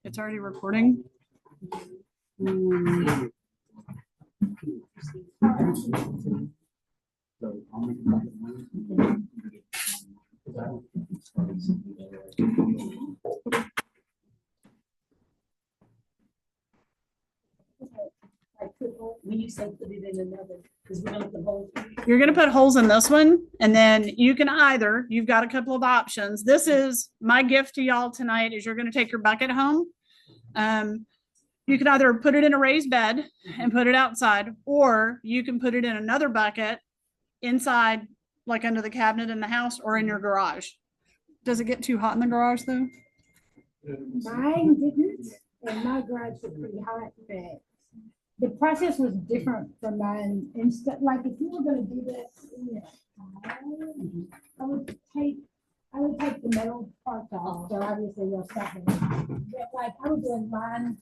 It's already recording. When you say put it in another, because we're gonna put holes. You're going to put holes in this one, and then you can either, you've got a couple of options. This is my gift to y'all tonight is you're going to take your bucket home. You can either put it in a raised bed and put it outside, or you can put it in another bucket inside, like under the cabinet in the house or in your garage. Does it get too hot in the garage though? Mine didn't, and my garage was pretty hot, but the process was different from mine. Instead, like if you were gonna do this, I would take the metal parts off, so obviously you'll stop it. But like I was doing mine.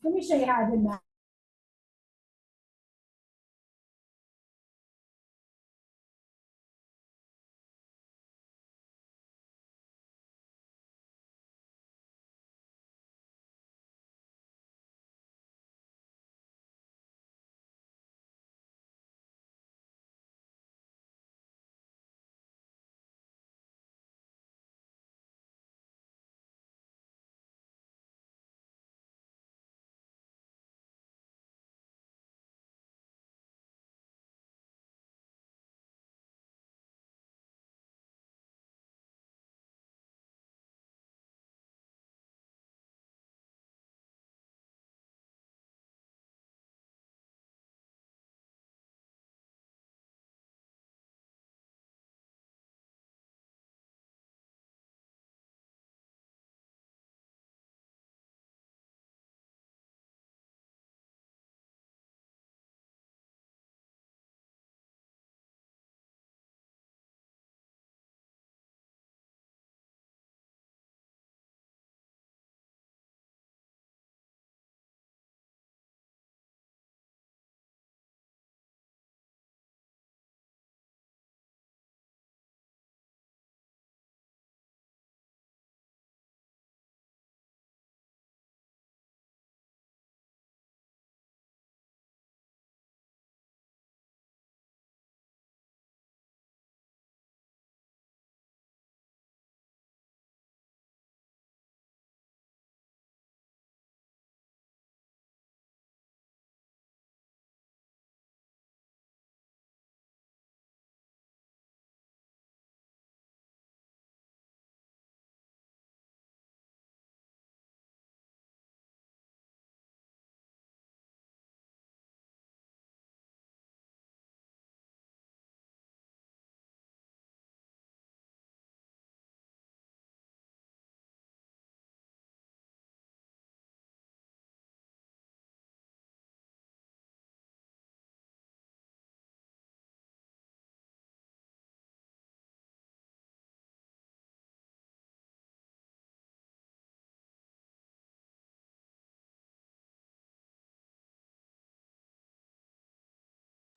Let me show you how I did mine.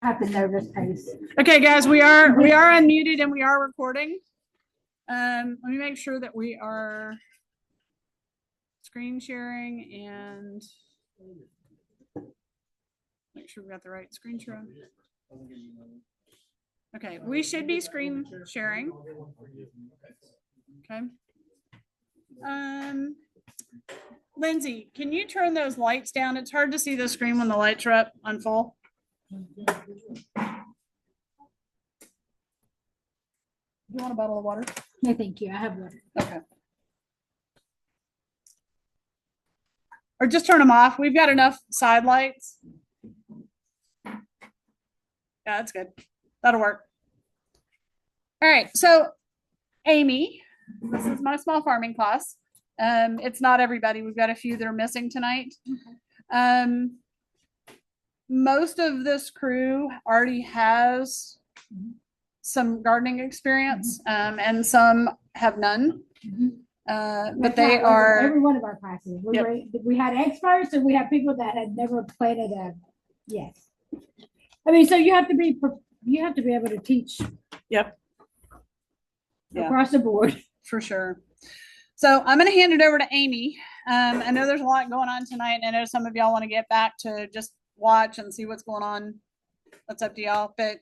At the nervous pace. Okay, guys, we are unmuted and we are recording. Let me make sure that we are screen sharing and make sure we got the right screen share. Okay, we should be screen sharing. Okay. Lindsay, can you turn those lights down? It's hard to see the screen when the lights are up on full. You want a bottle of water? No, thank you. I have water. Okay. Or just turn them off. We've got enough side lights. Yeah, that's good. That'll work. All right. So, Amy, this is my small farming class. It's not everybody. We've got a few that are missing tonight. Okay. Most of this crew already has some gardening experience, and some have none. But they are every one of our classes. We had experts and we have people that had never planted a. Yes, I mean, so you have to be able to teach. Yep. Yeah. across the board. For sure. So I'm going to hand it over to Amy. I know there's a lot going on tonight, and I know some of y'all want to get back to just watch and see what's going on. That's up to y'all, but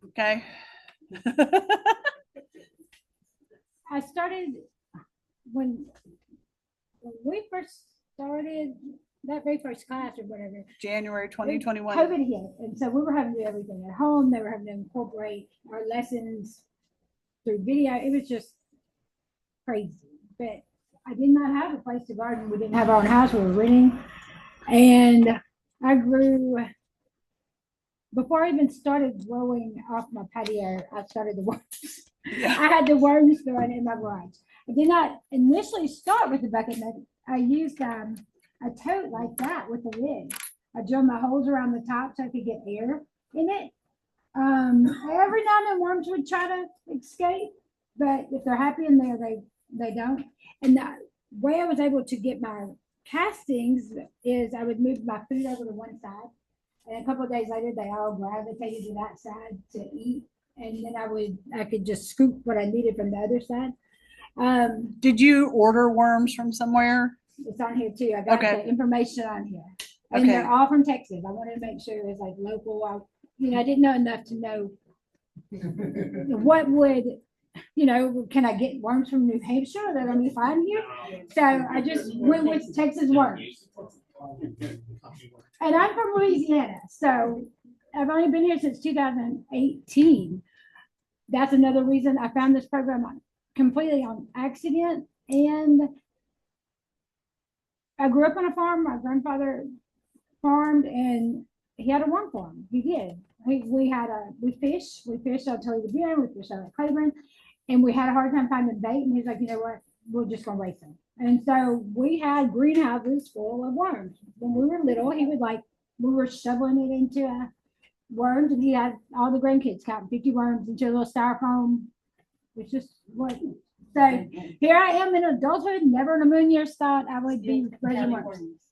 okay. I started when we first started that very first class or whatever. January 2021. COVID hit, and so we were having to do everything at home. They were having to incorporate our lessons through video. It was just crazy. But I did not have a place to garden. We didn't have our own house. We were renting, and I grew. Before I even started growing off my patio, I started the worms. Yeah. I had the worms growing in my garage. I did not initially start with the bucket net. I used a tote like that with the lid. I drilled my holes around the top so I could get air in it. Every now and then worms would try to escape, but if they're happy in there, they don't. And the way I was able to get my castings is I would move my food over to one side, and a couple of days later, they all gravitated to that side to eat. And then I could just scoop what I needed from the other side. Did you order worms from somewhere? It's on here too. I got the information on here. And Okay. they're all from Texas. I wanted to make sure it was like local. I didn't know enough to know what would, can I get worms from New Hampshire? They're going to be fine here. So I just went with Texas worms. And I'm from Louisiana. So I've only been here since 2018. That's another reason I found this program completely on accident. And I grew up on a farm. My grandfather farmed, and he had a worm farm. He did. We fished on Tully the Beer, we fished out at Claiborne, and we had a hard time finding bait. And he's like, you know what? We're just gonna raise them. And so we had greenhouses full of worms. When we were little, we were shoveling it into worms, and he had all the grandkids counting 50 worms into a little styrofoam. It's just what. So here I am in adulthood, never in a million years thought I would be raising worms.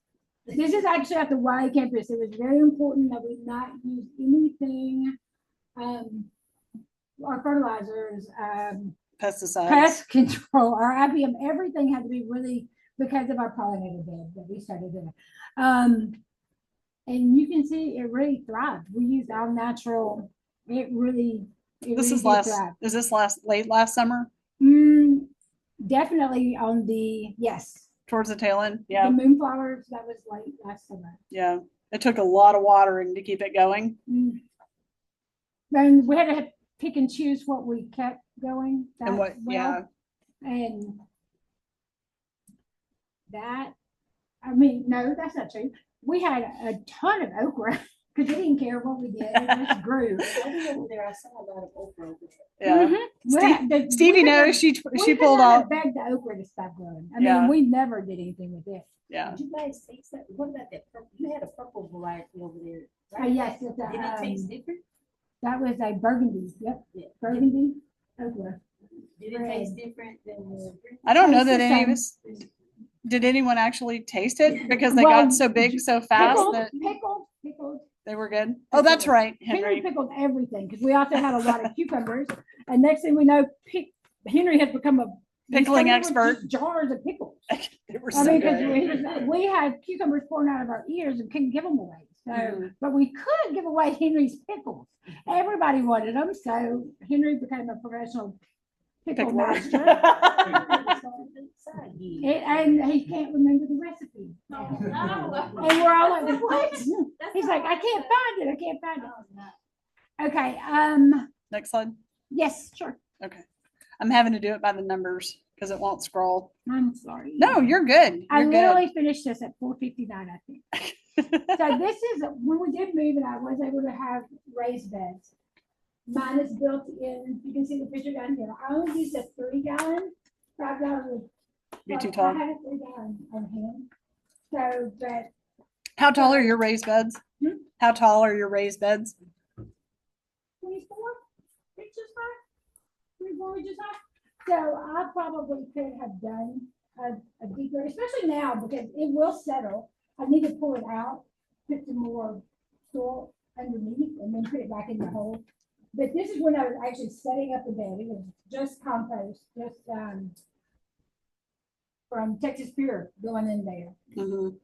This is actually at the Y campus. It was very important that we not use anything, our fertilizers, Pesticides. pest control, our IBM, everything had to be really because of our pollinator bed that we started doing. And you can see it really thrived. We used all natural. Is this late last summer? Definitely on the, yes. Towards the tail end. Yeah. The moonflowers, that was late last summer. Yeah. It took a lot of watering to keep it going. And we had to pick and choose what we kept going. And what, yeah. And no, that's not true. We had a ton of okra because we didn't care what we did. It just grew. I saw a lot of okra. Yeah. Stevie knows she pulled out. off. Begged the okra to stop growing. I mean, we never did anything with it. Yeah. Did you guys taste that? What about that purple? You had a purple variety over there, right? Yes. Did it taste different? That was a burgundy. Yep. Yeah. Burgundy okra. Did it taste different than the green? I don't know that any of us. Did anyone actually taste it? Because they got so big so fast pickled. They were good. Oh, that's right, Henry Henry. pickled everything because we also had a lot of cucumbers. And next thing we know, Henry has become a Pickling expert. Jars of pickles. They were so good. We had cucumbers pouring out of our ears and couldn't give them away. So, but we could give away Henry's pickles. Everybody wanted them, so Henry became a professional pickle master. And he can't remember the recipe. Oh, no. And we're all like, what? He's like, I can't find it. Okay. Next slide. Yes, sure. Okay. I'm having to do it by the numbers because it won't scroll. I'm sorry. No, you're good. I You're literally finished this at 4:59, I think. So this is when we did move, and I was able to have raised beds. Mine is built in. You can see the picture down here. I only used a 3-gallon. 5 gallons. Be too tall. I had a 3-gallon on hand. So, but How tall are your raised beds? Hmm? How tall are your raised beds? 24 inches high, 24 inches high. So I probably could have done a deeper, especially now because it will settle. I need to pull it out, put some more soil underneath, and then put it back in the hole. But this is when I was actually setting up the bed. It was just compost, just, from Texas Pure going in there. Mhm.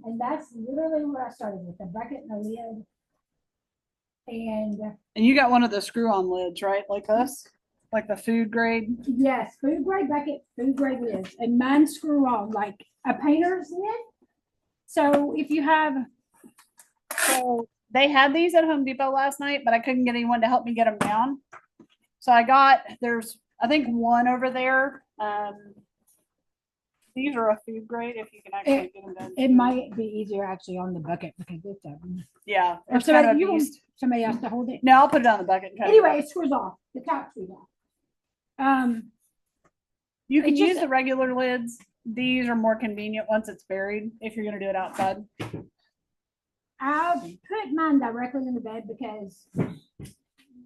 And that's literally where I started with a bucket and a lid. And And you got one of the screw-on lids, right? Like this? Like the food grade? yes, food grade bucket, food grade lids, and mine screw on like a painter's lid. So if you have, So they had these at Home Depot last night, but I couldn't get anyone to help me get them down. So there's, I think one over there. These are a food grade if you can actually get them done. it might be easier actually on the bucket because it's open. Yeah. Or It's kind of somebody, a beast. somebody else to hold it. No, I'll put it on the bucket. and cut it. Anyway, it screws off. The top screws off. You can it's just- use the regular lids. These are more convenient once it's buried if you're going to do it outside. I put mine directly in the bed because we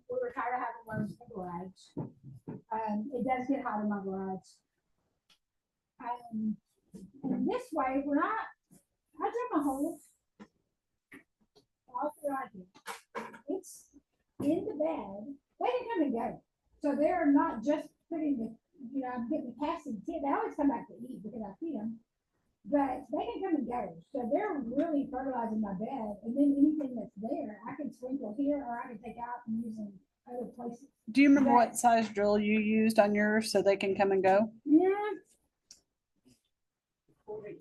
were tired of having worms in the garage. It does get hot in my garage. And this way, when I drill my holes all throughout here, it's in the bed. They can come and go. So they're not just putting the, I'm getting the cast and tip. They always come back to eat because I feed them. But they can come and go. So they're really fertilizing my bed. And then anything that's there, I can sprinkle here or I can take out and use in other places. Do you remember what size drill you used on yours so they can come and go? Yeah.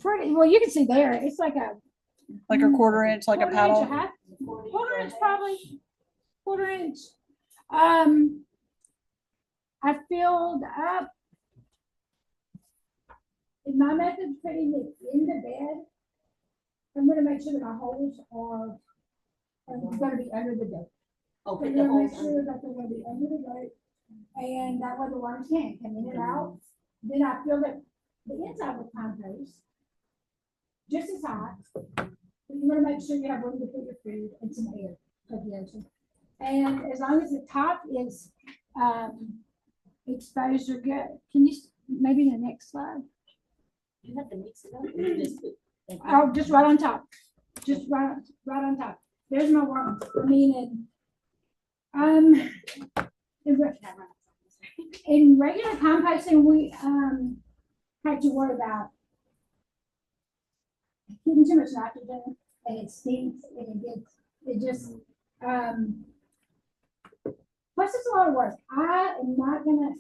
Pretty, well, you can see there, it's like a Like a quarter inch, like a quarter inch, paddle? half, quarter inch probably, quarter inch. I filled up. In my method of putting it in the bed, I'm gonna make sure that my holes are gonna be under the dirt. Okay, I'm the gonna make holes sure that they're gonna be under the dirt, and that way the worms can't come in and out. Then I fill it, the inside with compost, just as hot. You wanna make sure you have room to put your food and some air circulation. And as long as the top is, exposed, you're good. Can you, maybe the next slide? You have to mix it up. You just put. Oh, just right on top. Just right on top. There's my worm. I mean, in regular composting, we had to worry about getting too much nitrogen, and it stinks, and it just plus it's a lot of work. I am not gonna.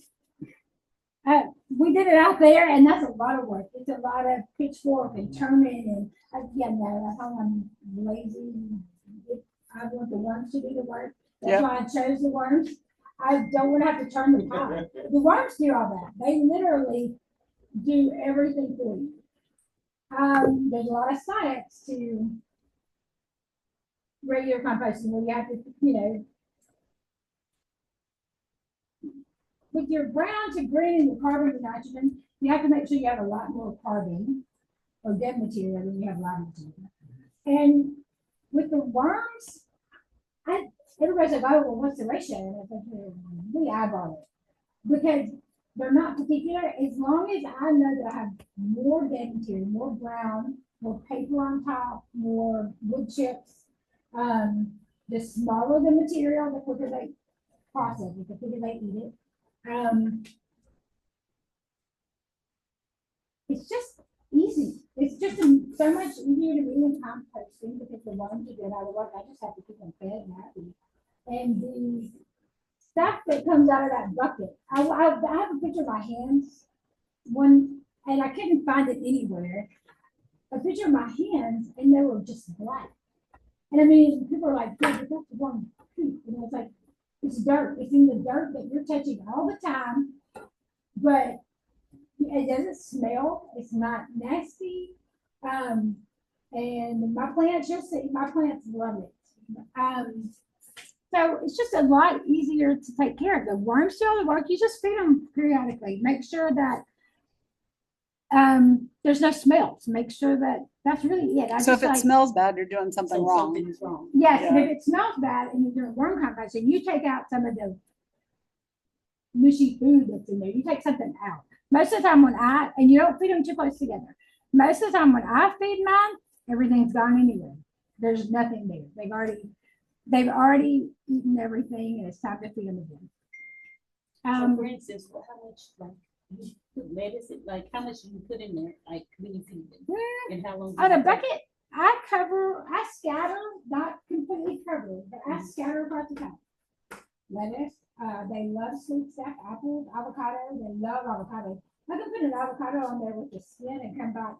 We did it out there, and that's a lot of work. It's a lot of pitchfork and turning, and no, I thought I'm lazy. I want the worms to do the work. That's why I chose the worms. I don't want to have to turn the top. The worms do all that. They literally do everything for you. There's a lot of science to regular composting where you have to, with your brown to green and your carbon to nitrogen, you have to make sure you have a lot more carbon or dead material than you have live material. And with the worms, everybody's like, oh, well, what's the ratio? And I think, we eyeball it. Because they're not particular. As long as I know that I have more dead material, more brown, more paper on top, more wood chips, the smaller the material, the quicker they process it, the quicker they eat it. It's just easy. It's just so much easier to do in composting because the worms are good out of work. I just have to keep them fed and happy. And the stuff that comes out of that bucket, I have a picture of my hands, and I couldn't find it anywhere. A picture of my hands, and they were just black. And I mean, people are like, "Good, that's the one poop." And it's like, it's dirt. It's in the dirt that you're touching all the time, but it doesn't smell. It's not nasty. And my plants, you'll see, my plants love it. So it's just a lot easier to take care of. The worms do all the work. You just feed them periodically. Make sure that there's no smells. Make sure that that's really it. So if it smells bad, you're doing something wrong. Something is wrong. Yes, Yeah. and if it smells bad and you're doing worm composting, you take out some of the mushy food that's in there. You take something out. Most of the time and you don't feed them too close together. Most of the time when I feed mine, everything's gone anyway. There's nothing there. They've already eaten everything, and it's time to feed them again. So for instance, how much, like, you put medicine, like, how much do you put in there, like, when you feed them? And how long? on a bucket, I scatter, not completely cover, but I scatter across the top. Lettuce, they love sweet stuff, apples, avocado, they love avocado. I can put an avocado on there with the skin and come back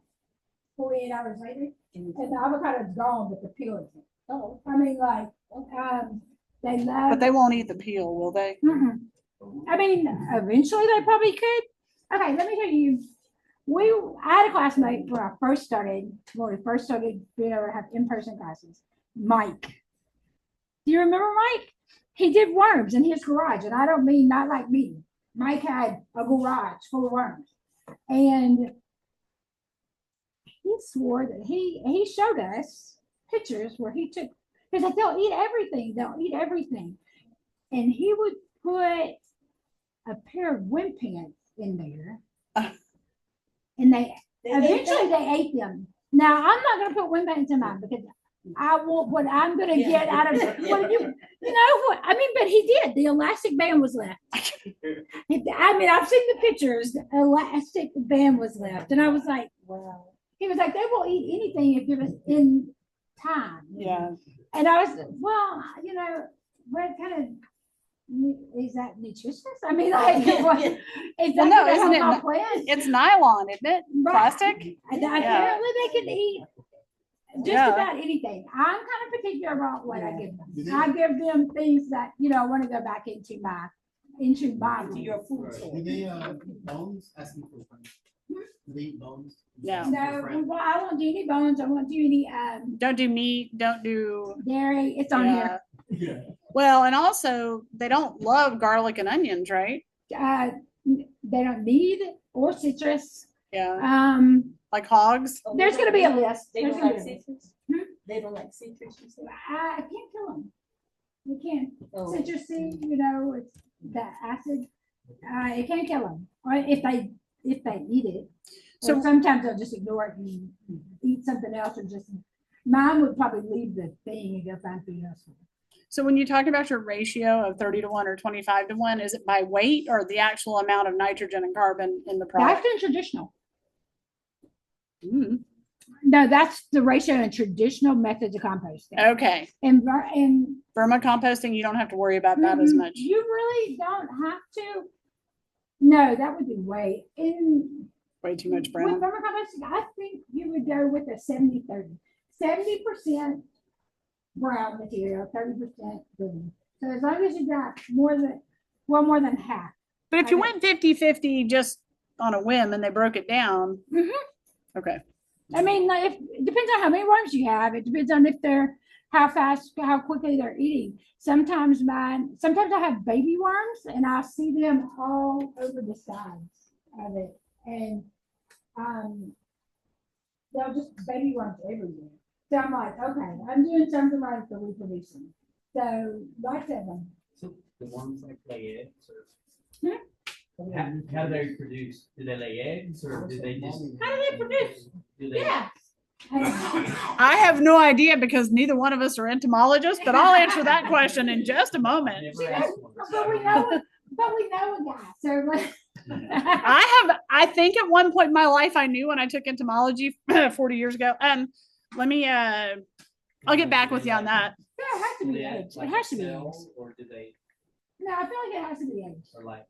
48 hours later, and the avocado's gone, but the peel isn't. Oh, I mean, like, they love. But they won't eat the peel, will they? Mm-mm. I mean, eventually they probably could. Okay, let me tell you. I had a classmate when we first started being able to have in-person classes. Mike. Do you remember Mike? He did worms in his garage, and I don't mean not like me. Mike had a garage full of worms, and he swore that he showed us pictures where he took, because like they'll eat everything, and he would put a pair of wind pants in there, and they eventually they ate them. Now I'm not going to put wind pants in mine because I want what I'm going to get out of it. What you know what I mean? But he did. The elastic band was left. I mean, I've seen the pictures. The elastic band was left, and I was like, wow. He was like, they will eat anything if given in time. Yeah. And I was, well, you know, what kind of is that nutritious? I mean, like, what, is that Well, no, gonna isn't help it my plant? It's nylon, isn't it? Right. Plastic? Apparently, they can eat just Yeah. about anything. I'm kind of particular about what I give them. I give them things that I want to go back into my To your food Right. source. Do they eat bones? Asking for a friend. Do they eat bones? No. no. Well, I won't do any bones. I won't do any Don't do meat, don't do. dairy. It's on Yeah. Yeah. Well, and also they don't love garlic and onions, right? here. They don't need or citrus. Yeah. Like hogs. Oh, There's gonna be a list. They There's don't gonna like be a list. citrus? Hmm? They don't like citrus, you said? I can't kill them. You can't. Oh. Citrusy, it's that acid. It can't kill them. Or if they eat it. So So- sometimes they'll just ignore it and eat something else, or just mine would probably leave the thing and go find food elsewhere. So when you talk about your ratio of 30-1 or 25-1, is it by weight or the actual amount of nitrogen and carbon in the That's product? in traditional. Mm, No, that's the ratio in traditional methods of composting. okay. And Vermicomposting, you don't have to worry about that as much. You really don't have to. No, that would be way in. Way too much With brown. vermicomposting, I think you would go with a 70-30. 70% brown material, 30% green. So as long as you got more than half. But if you Okay. went 50-50 just on a whim and they broke it down. Mhm. Okay. I mean, like, it depends on how many worms you have. It depends on if they're how quickly they're eating. Sometimes I have baby worms and I see them all over the sides of it. And they'll just baby worms everywhere. So I'm like, okay, I'm doing something right for reproducing. So lots of them. So the ones like lay eggs or? Hmm? How do they produce? Do they lay eggs or do they just? How do they produce? Do they? Yeah. I have no idea because neither one of us are entomologists, but I'll answer that question in just a moment. Never asked one. But we know a guy. So like, I think at one point in my life, I knew when I took entomology 40 years ago. I'll get back with you on that. there has to Do be they eggs. It like has to be sell, eggs. or do they, No, I feel like it has to be eggs. or like?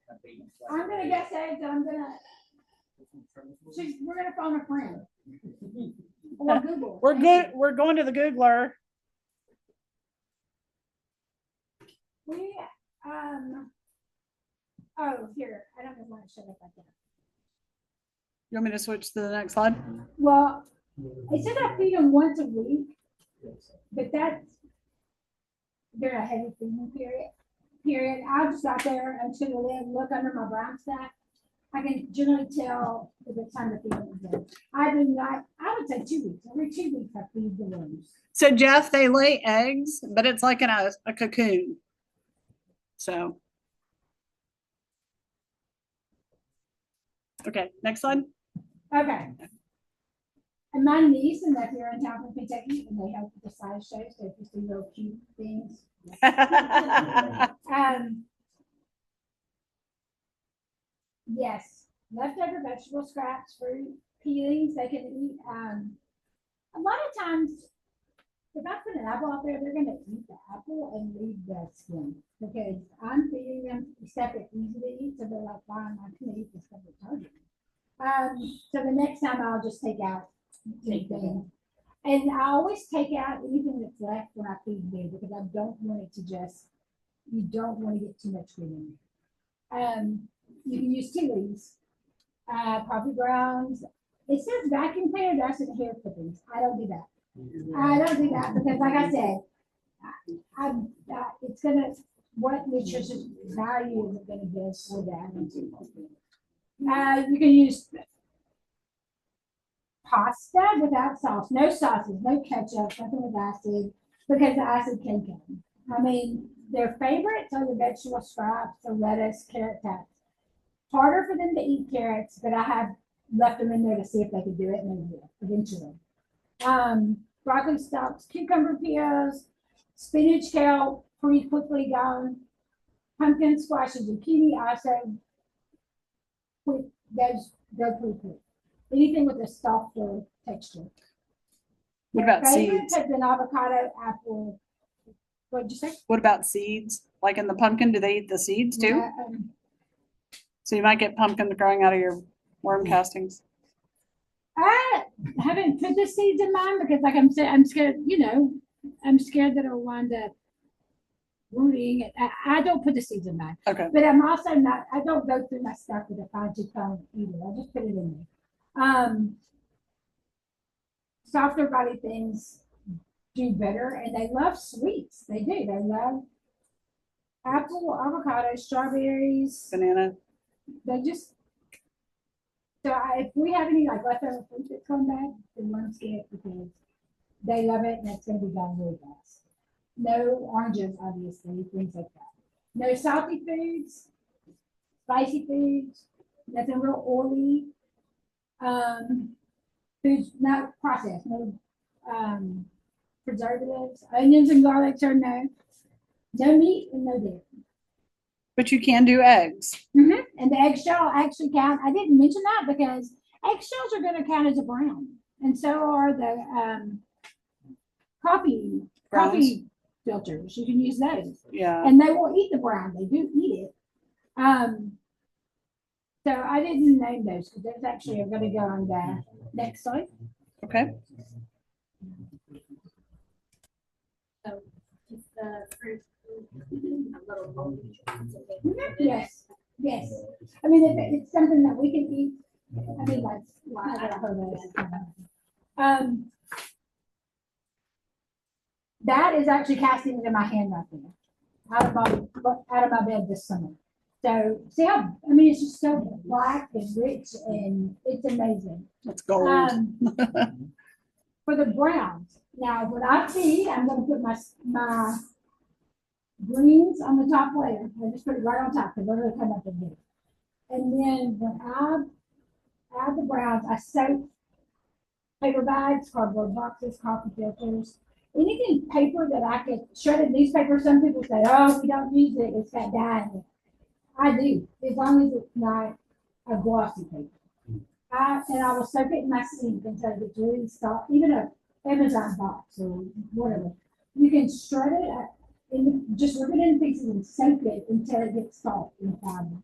have babies like I'm gonna they- guess eggs. We're gonna phone a friend. Or Google. We're good. We're going to the Googler. We, oh, here, I don't know why it showed up like that. You want me to switch to the next slide? Well, it said I feed them once a week, but they're a heavy feeding period. I'll just out there until the live, look under my brown stack. I can generally tell if it's time to feed them again. I would say 2 weeks. Every 2 weeks I feed the worms. So Jeff, they lay eggs, but it's like in a cocoon. So. Okay, next slide. Okay. And my niece and nephew are in town from Kentucky and they help with the science show. So if you see little cute things, Yes, leftover vegetable scraps, fruit, peelings, they can eat. A lot of times, if I put an apple out there, they're gonna eat the apple and leave the skin because I'm feeding them stuff that's easy to eat, so they're like, fine, I can eat this stuff that's hard. So the next time I'll just take out anything. And I always take out anything that's left when I feed them because I don't want it to just, you don't want to get too much food in there. You can use tea leaves, coffee grounds. It says vacuum cleaner, that's in hair clippings. I don't do that. I don't do that because, like I said, it's gonna, what nutritious value is it gonna give for that? You can use pasta without sauce, no sauces, no ketchup, nothing with acid, because the acid can kill them. I mean, their favorites are the vegetable scraps, the lettuce, carrot tops. Harder for them to eat carrots, but I have left them in there to see if they could do it, and they will eventually. Broccoli stalks, cucumber peels, spinach, kale, pretty quickly gone. Pumpkin, squash, and zucchini also quick, those go pretty quick. Anything with a softer texture. What Their about favorites seeds? have been avocado, apple. What'd you say? What about seeds? Like in the pumpkin, do they eat the seeds too? So you might get pumpkin growing out of your worm castings. I haven't put the seeds in mine because, like I'm scared. I'm scared that it'll wind up rooting. I don't put the seeds in mine, Okay. but I'm also not. I don't go through my stuff with a fine-tooth comb either. I just put it in there. Softer body things do better, and they love sweets. They do. They love apple, avocado, strawberries. Banana. They just. So if we have any like leftover fruit that come back, the ones get because they love it and it's going to be gone really fast. No oranges, obviously, things like that. No salty foods, spicy foods, nothing real oily. Foods not processed, no preservatives. Onions and garlics are no. No meat and no dairy. But you can do eggs. And the eggshell actually count. I didn't mention that because eggshells are going to count as a brown, and so are the coffee filters. You can use those, Yeah. and they will eat the brown. They do eat it. So I didn't name those because those actually are going to go on the next slide. Okay. So is the fruit a little moldy? Yes, yes. I mean, if it's something that we can eat, I mean, that's why I heard that. That is actually casting in my hand right there, out of my bed this summer. So see how, I mean, it's just so black and rich and it's amazing. That's gold. For the browns, now when I feed, I'm going to put my greens on the top layer. I just put it right on top because they're going to come up in here. And then when I add the browns, I soak paper bags, cardboard boxes, coffee filters, anything paper that I could, shredded newspaper. Some people say, oh, we don't use it, it's got dye in it. I do, as long as it's not a glossy paper. And I will soak it in my sink until it gets really soft, even a Amazon box or whatever. You can shred it, just rip it in pieces and soak it until it gets soft and fiber.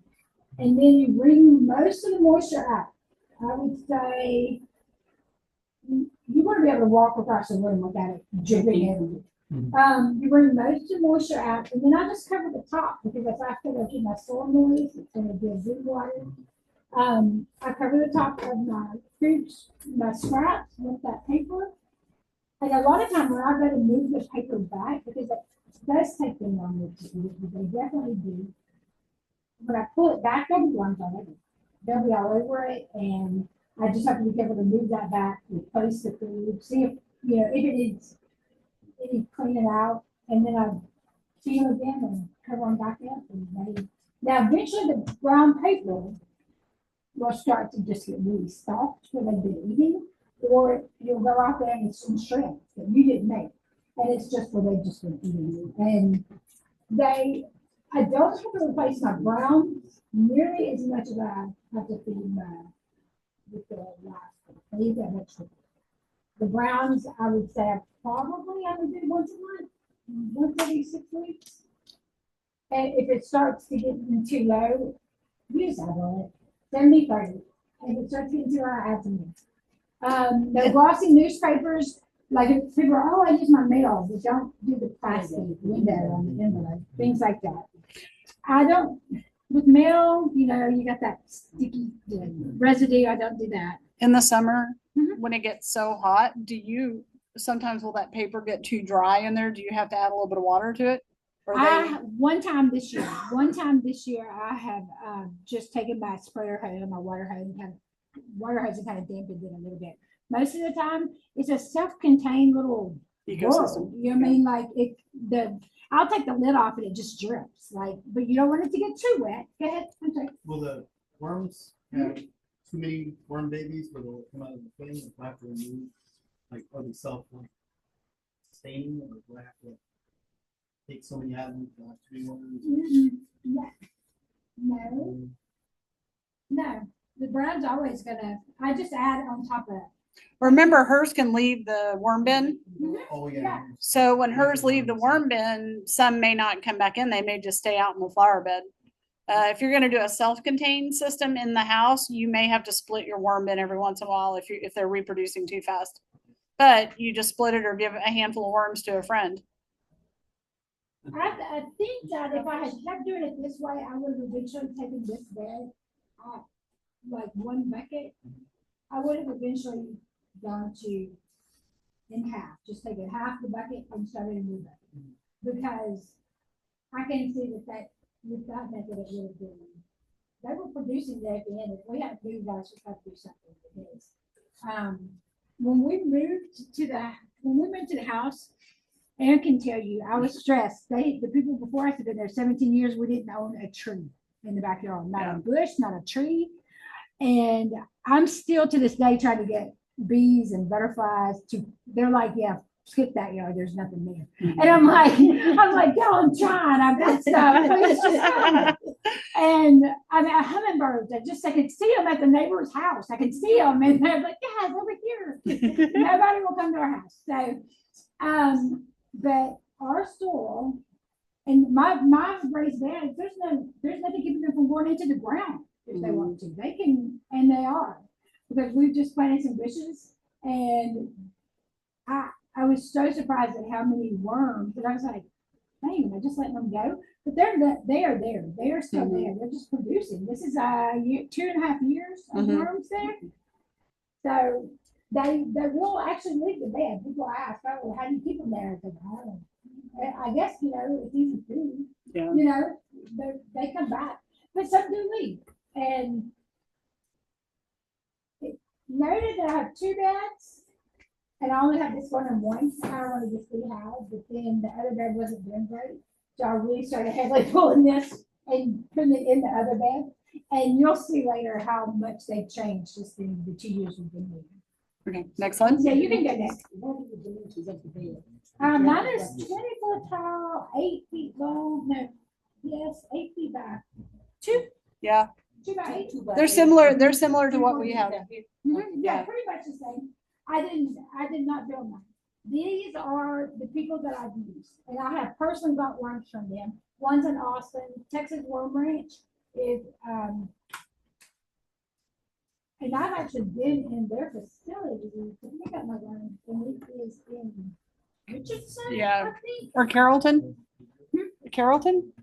And then you wring most of the moisture out. I would say you want to be able to walk across the room without it dripping everywhere. You bring most of the moisture out, and then I just cover the top because if I feel like my soil noise, it's going to be a good water. I cover the top of my fruits, my scraps with that paper. And a lot of times when I go to move the paper back, because it does take them longer to eat, but they definitely do. When I pull it back, they'll be ones already. They'll be all over it, and I just have to be careful to move that back, replace the food, see if if it needs cleaning out, and then I seal again and cover them back up. And now eventually the brown paper will start to just get really soft when they've been eating, or you'll go out there and it's some shreds that you didn't make, and it's just where they've just been eating. And I don't have to replace my browns nearly as much as I have to feed with the last. I eat that much. The browns, I would say, I probably only do once a month, once every 6 weeks. And if it starts to get too low, use that on it. 70/30. If it starts getting too low, I add some more. The glossy newspapers, like if people are, oh, I use my mail, but don't do the plastic window on the envelope, things like that. I don't, with mail, you know, you got that sticky residue. I don't do that. In the summer, Mhm. when it gets so hot, sometimes will that paper get too dry in there? Do you have to add a little bit of water to it? Or One time this year, I have just taken my sprayer hose and my water hose and kind of dampened it a little bit. Most of the time, it's a self-contained little ecosystem? world. You know what I mean? Like I'll take the lid off and it just drips. Like, but you don't want it to get too wet. Go ahead. I'm sorry. Will the worms have too many worm babies where they'll come out of the thing and we'll have to remove, like, are they self-staining or will I have to take so many out of them to have too many worms? No. The brown's always gonna. I just add on top of it. Remember, hers can leave the worm bin. Oh, yeah. So when hers leave the worm bin, some may not come back in. They may just stay out in the flower bed. If you're going to do a self-contained system in the house, you may have to split your worm bin every once in a while if they're reproducing too fast. But you just split it or give a handful of worms to a friend. I think that if I had kept doing it this way, I would have eventually taken this bed, like one bucket. I would have eventually gone to in half, just taken half the bucket and started a new bucket. Because I can see that with that method it would have been, they were producing there at the end. If we had to do that, we have to do something with this. When we moved to the house, Aaron can tell you, I was stressed. The people before us had been there 17 years. We didn't own a tree in the backyard, not a bush, not a tree. And I'm still to this day trying to get bees and butterflies they're like, yeah, skip that yard. There's nothing there. And I'm like, yo, I'm trying. I've got stuff. Please just come. And I mean, hummingbirds, I could see them at the neighbor's house. I could see them and they're like, guys, over here. Nobody will come to our house. So, but our store and my raised beds, there's nothing keeping them from going into the ground if they want to. They can, and they are, because we've just planted some bushes, and I was so surprised at how many worms that I was like, dang, am I just letting them go? But they are there. They are still there. They're just producing. This is 2.5 years of worms there. So they will actually leave the bed. People ask, oh, how do you keep them there? I guess, it's easy food. Yeah. They come back. But some do leave. And noted that I have 2 beds, and I only have this one in one. I wanted to see how, but then the other bed wasn't doing great. So I really started heavily pulling this and putting it in the other bed. And you'll see later how much they've changed just in the 2 years we've been moving. Okay, next one. Yeah, you can go next. What are the dimensions of the bed? Mine is 20 foot tall, 8 feet long. No, yes, 8 feet by 2. Yeah. 2 by 8. They're similar to what we have. Yeah, pretty much the same. I did not build mine. These are the people that I've used, and I have personally bought worms from them. One's in Austin, Texas Worm Ranch is, and I've actually been in their facility. I think I got my worm, and it is in Richardson, Yeah. I think. Or Carrollton? Carrollton?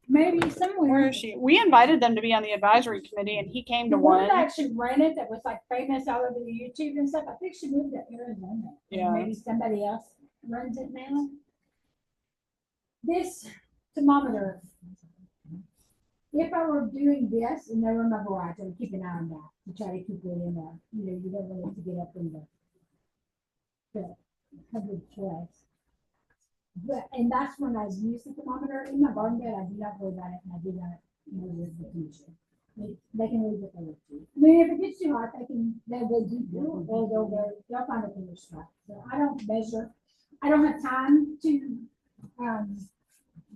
Maybe somewhere. Where is she? We invited them to be on the advisory committee and he came to The one one. that actually ran it that was like famous all over the YouTube and stuff. I think she moved to Arizona. Yeah. Maybe somebody else runs it now. This thermometer, if I were doing this and there were my garage, I would keep an eye on that to try to keep it in a, you don't want it to get up in the 100 plus. But, and that's when I use the thermometer in my garden bed. I do not worry about it, and I do not with the condition. They can leave it there too. I mean, if it gets too hot, they'll go deep, or they'll find a cooler spot. So I don't measure. I don't have time to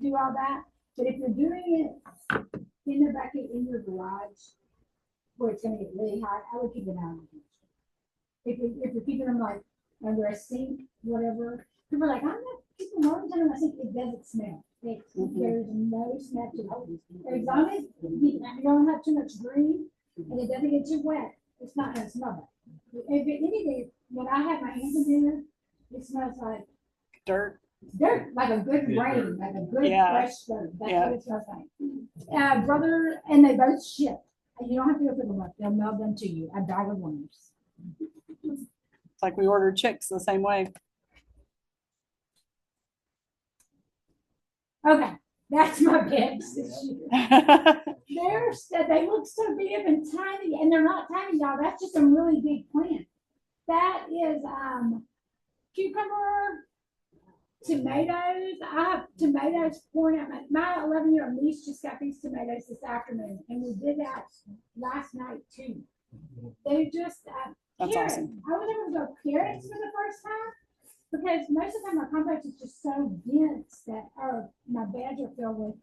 do all that. But if you're doing it in the bucket in your garage, where it's gonna get really hot, I would keep an eye on it. If you're keeping them like under a sink, whatever, people are like, I'm not keeping them under my sink, it doesn't smell. There's no smell to it. As long as you don't have too much green and it doesn't get too wet, it's not gonna smell bad. If anything, when I have my hands in there, it smells like Dirt. dirt, like a good Good rain, dirt. like a good Yeah. fresh dirt. That's Yeah. what it smells like. Brother, and they both ship. And you don't have to go pick them up. They'll mail them to you. A bag of worms. It's like we ordered chicks the same way. Okay, that's my pigs this year. They look so big and tiny, and they're not tiny, y'all. That's just a really big plant. That is cucumber, tomatoes. I have tomatoes pouring out. My 11-year-old niece just got these tomatoes this afternoon, and we did that last night too. They just That's carrots. awesome. I was able to go carrots for the first time because most of the time my compost is just so dense that, or my beds are filled with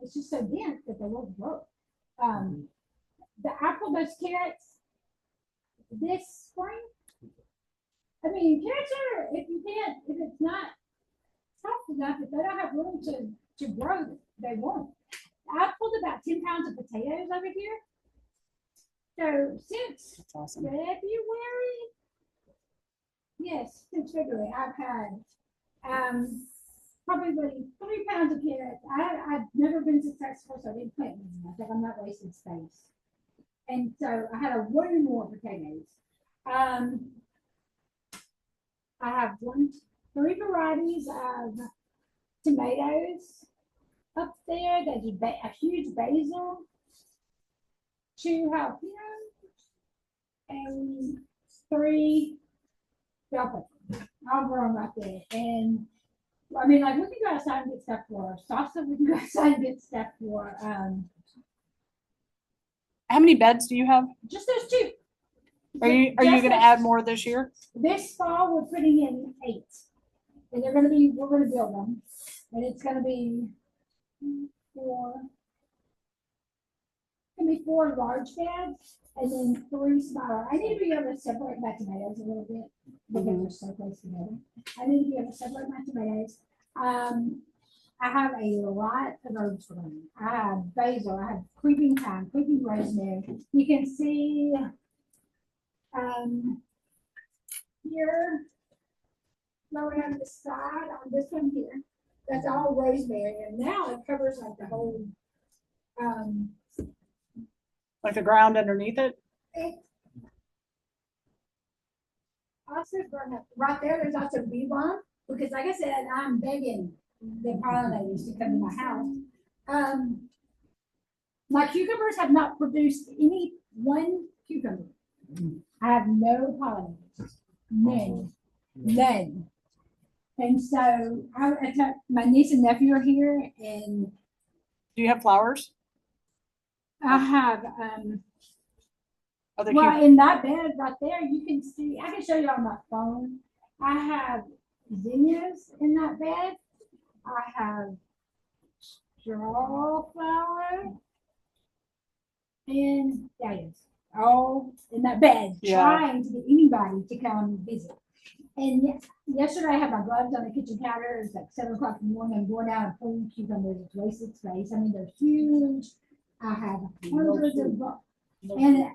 it's just so dense that they won't grow. I pulled those carrots this spring. I mean, carrots are, if it's not soft enough, if they don't have room to grow, they won't. I pulled about 10 pounds of potatoes over here. So since That's awesome. February, yes, since February, I've had probably 3 pounds of carrots. I've never been successful, so I didn't plant them. I think I'm not wasting space. And so I had a way more potatoes. I have 3 varieties of tomatoes up there. There's a huge basil, 2 jalapenos, and 3 bell peppers. I'll grow them right there. And I mean, like, we can go outside and get stuff for salsa. We can go outside and get stuff for How many beds do you have? just those 2. Are you Just gonna those- add more this year? This fall, we're putting in 8. And we're gonna build them. And it's gonna be 4 large beds and then 3 smaller. I need to be able to separate my tomatoes a little bit because they're so close together. I need to be able to separate my tomatoes. I have a lot of herbs growing. I have basil, I have creeping thyme, creeping rosemary. You can see here, going on the side on this one here, that's all rosemary, and now it covers like the whole. Like the ground underneath it? It also right there. There's also bee balm because, like I said, I'm begging the pollinators to come to my house. My cucumbers have not produced any one cucumber. I have no pollinators, none. And so I took my niece and nephew are here, and Do you have flowers? I have Are they well, cute? in that bed right there, you can see, I can show you on my phone. I have zinnias in that bed. I have straw flower and dahlias all in that bed, Yeah. trying to get anybody to come visit. And yesterday I had my gloves on the kitchen counter. It's like 7 o'clock in the morning. I'm going out and pulling cucumbers. It's wasted space. I mean, they're huge. I have hundreds of them. And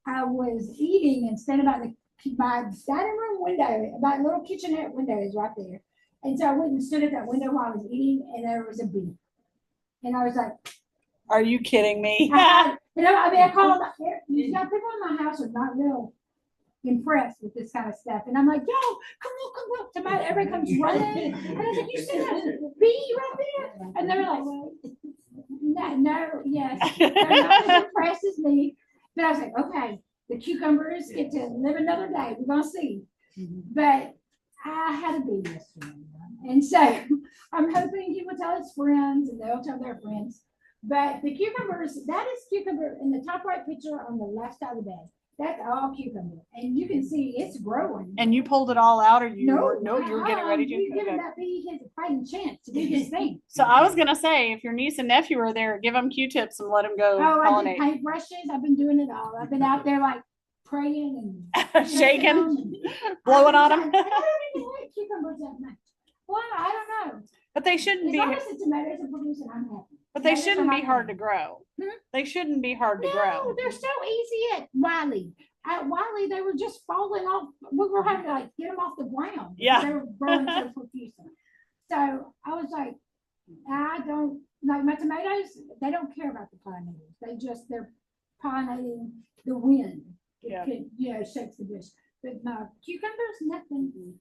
I was eating and standing by my dining room window. My little kitchenette window is right there. And so I went and stood at that window while I was eating, and there was a bee. And I was like, Are you kidding me? I called. You know, people in my house are not real impressed with this kind of stuff. And I'm like, yo, come look. Somebody, everybody comes running. And I was like, you see that bee right there? And they're like, no, yes. They're not as impressed as me. But I was like, okay, the cucumbers get to live another day. We're going to see. But I had a bee yesterday. And so I'm hoping he will tell his friends and they'll tell their friends. But the cucumbers, that is cucumber in the top right picture on the left side of the bed. That's all cucumber, and you can see it's growing. And you pulled it all out, or you No, were, no, you were getting ready You to? giving Okay. that bee his fighting chance to do his thing. So I was gonna say, if your niece and nephew are there, give them Q-tips and let them go Oh, I did pollinate. paintbrushes. I've been doing it all. I've been out there like praying and Shaking, and blowing on I them. don't even like cucumbers that much. Why? I don't know. But they shouldn't As be, long as the tomatoes are producing, I'm happy. but they tomatoes are shouldn't be not hard bad. to grow. Hmm? They shouldn't be hard to No, grow. they're so easy at Wiley. At Wiley, they were just falling off. We were having to like get them off the ground. Yeah. They were growing so profusely. So I was like, I don't like my tomatoes. They don't care about the pollinators. They're pollinating the wind. Yeah. It shakes the bush. But my cucumbers, nothing.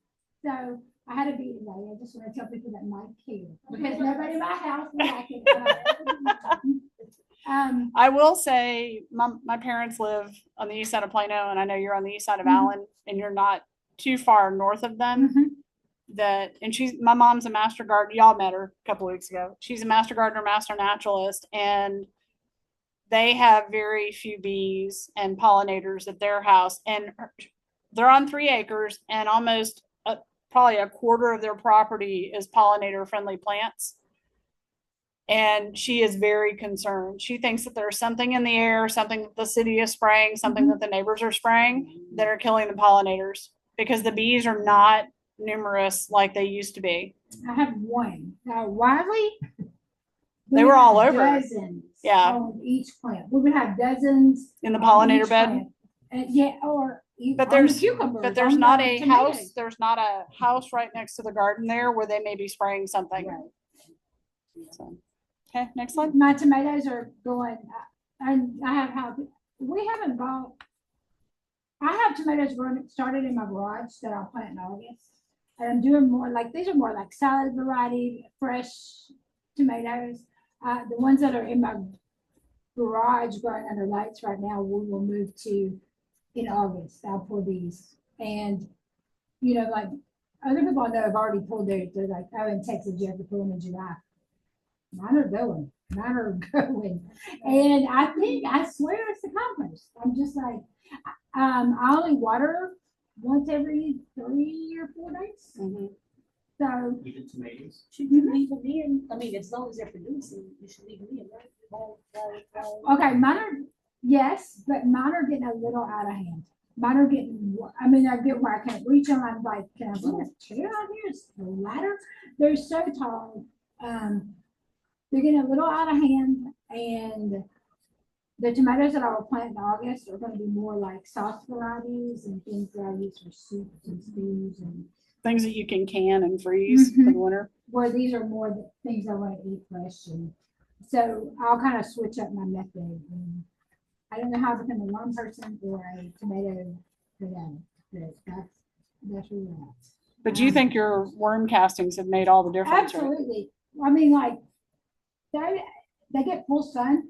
So I had a bee today. I just want to tell people that might care because nobody in my house will like it. I will say, my parents live on the east side of Plano, and I know you're on the east side of Mhm. Allen, and you're not too far north of them. Mhm. And my mom's a master gardener. Y'all met her a couple of weeks ago. She's a master gardener, master naturalist, and they have very few bees and pollinators at their house. And they're on 3 acres, and almost probably a quarter of their property is pollinator friendly plants. And she is very concerned. She thinks that there's something in the air, something that the city is spraying, something that the neighbors are spraying that are killing the pollinators because the bees are not numerous like they used to be. I have one. Now, Wiley, They we were all have over. dozens Yeah. on each plant. We would have dozens In the on pollinator each bed. plant. And yeah, or even But on the there's cucumbers, but there's on not the a tomatoes. house, there's not a house right next to the garden there where they may be spraying something. Right. So, okay, next slide. My tomatoes are going, and I have we haven't bought. I have tomatoes growing started in my garage that I'll plant in August. And I'm doing more like these are more like salad variety, fresh tomatoes. The ones that are in my garage growing under lights right now, we will move to in August. I'll pull these. And like other people I know have already pulled theirs. They're like, oh, in Texas, you have to pull them in July. Mine are going. Mine are going. And I swear it's the compost. I'm just like, I only water once every 3 or 4 days. Mhm. So Even tomatoes. Should you leave them in? I mean, as long as they're producing, you should leave them in, right? okay, yes, but mine are getting a little out of hand. Mine are getting, I mean, I get where I can't reach them. I'm like, can I put a chair on here? It's a ladder. They're so tall. They're getting a little out of hand, and the tomatoes that I will plant in August are going to be more like sauce varieties and things that I use for soups and stews, and Things that you can and freeze for the winter. where these are more the things I want to eat fresh. And so I'll kind of switch up my method. And I don't know how to become a worm person or a tomato banana, but that's where we're at. But you think your worm castings have made all the difference, right? Absolutely. I mean, like they get full sun.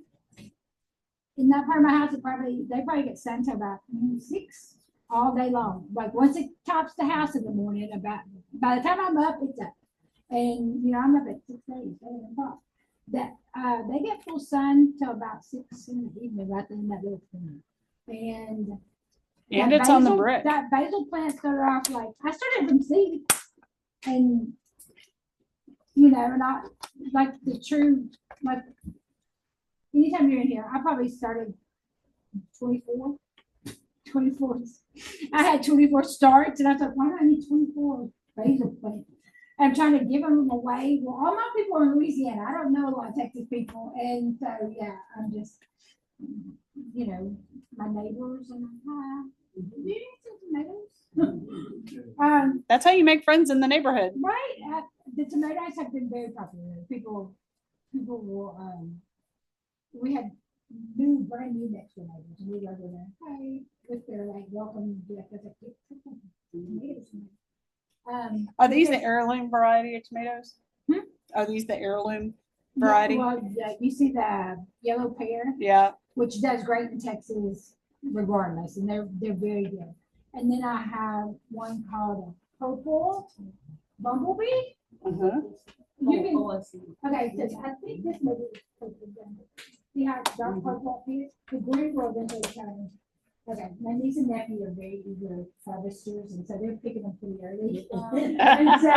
In that part of my house, they probably get sun till about 6 all day long. Like once it tops the house in the morning, by the time I'm up, it's up. And I'm up at 6 days, 7 o'clock. That they get full sun till about 6 in the evening, right then that little thing. And that it's on the basil- brick. That basil plant started off like I started from seed, and and I like the true like. Anytime you're in here, I probably started 24. I had 24 starts, and I thought, why do I need 24 basil plants? I'm trying to give them away. Well, all my people are in Louisiana. I don't know a lot of Texas people, and so yeah, I'm just, my neighbors and hi. Do you need some tomatoes? That's how you make friends in the neighborhood. Right. The tomatoes have been very popular. People will we had brand new next door neighbors, and we go over there, hey, with their like welcome gift. I was like, Are these the heirloom variety of tomatoes? Hmm? Are these the heirloom variety? Yeah, well, you see the yellow pear, Yeah. which does great in Texas regardless, and they're very good. And then I have one called a purple bumblebee. Uh-huh. You can, I see. okay, so I think this may be purple bumblebee. See how it's dark purple up here? The green will eventually change. Okay, my niece and nephew are very eager harvesters, and so they're picking them pretty early. Yeah. And so,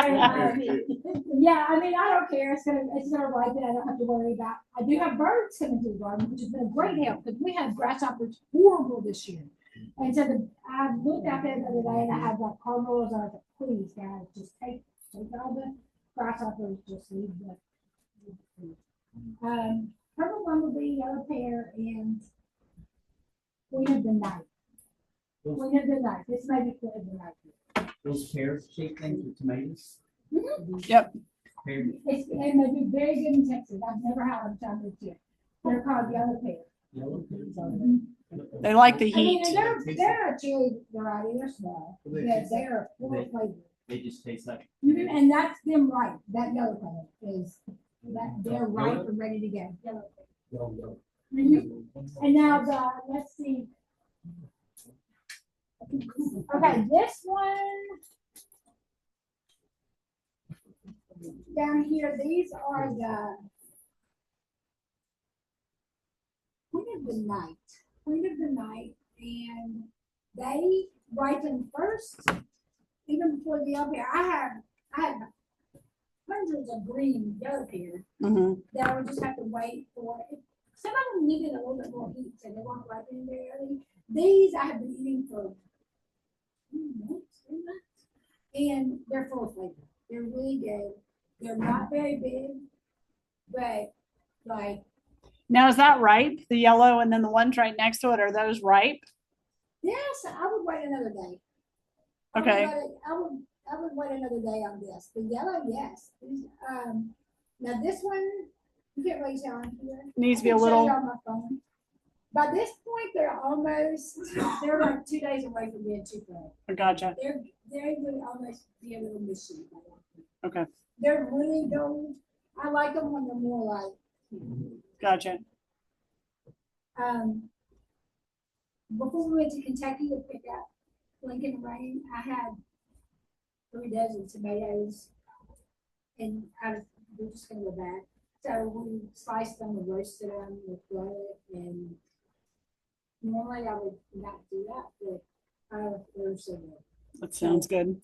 yeah, I mean, I don't care. It's gonna ripen. I don't have to worry about. I do have birds coming to the garden, which has been a great help because we had grasshoppers horrible this year. And so I looked out there the other day and I had like cardinals. And I was like, please, guys, just take all the grasshoppers, just leave the. Purple bumblebee, yellow pear, and queen of the night. Queen of the night. This may be queen of the night. Those pear-shaped things with tomatoes? Yep. Pear, It's, and they do very good in Texas. I've never had them down this yet. They're called yellow pear. yellow pears. They like the I mean, heat. and they're a cherry variety. They're small. Well, they Yeah, taste they're full They- of flavor. They just taste like. And that's them ripe. That yellow color is that they're ripe and ready to go. Yellow. Mhm. And now let's see. Okay, this one down here, these are the Queen of the Night. Queen of the Night, and they ripen first, even before the up here. I had hundreds of green yellow pears Mhm. that I would just have to wait for. Some of them needed a little bit more heat, so they weren't ripening very early. These I have been eating for 3 months, and they're full of flavor. They're really good. They're not very big, but like, Now, is that ripe? The yellow and then the ones right next to it, are those ripe? yes, I would wait another day. I would Okay. let it- I would wait another day on this. The yellow, yes. Now this one, you can't really tell on here. Needs to be I a can show you little, on my phone. By this point, they're like 2 days away from being too full. gotcha. They would almost be a little mushy. Okay, They're really gold. I like them when they're more like, gotcha. before we went to Kentucky to pick up Lincoln Rain, I had 3 dozen tomatoes and we're just gonna go back. So we sliced them and roasted them with butter, and normally I would not do that, but they're so good. That sounds good.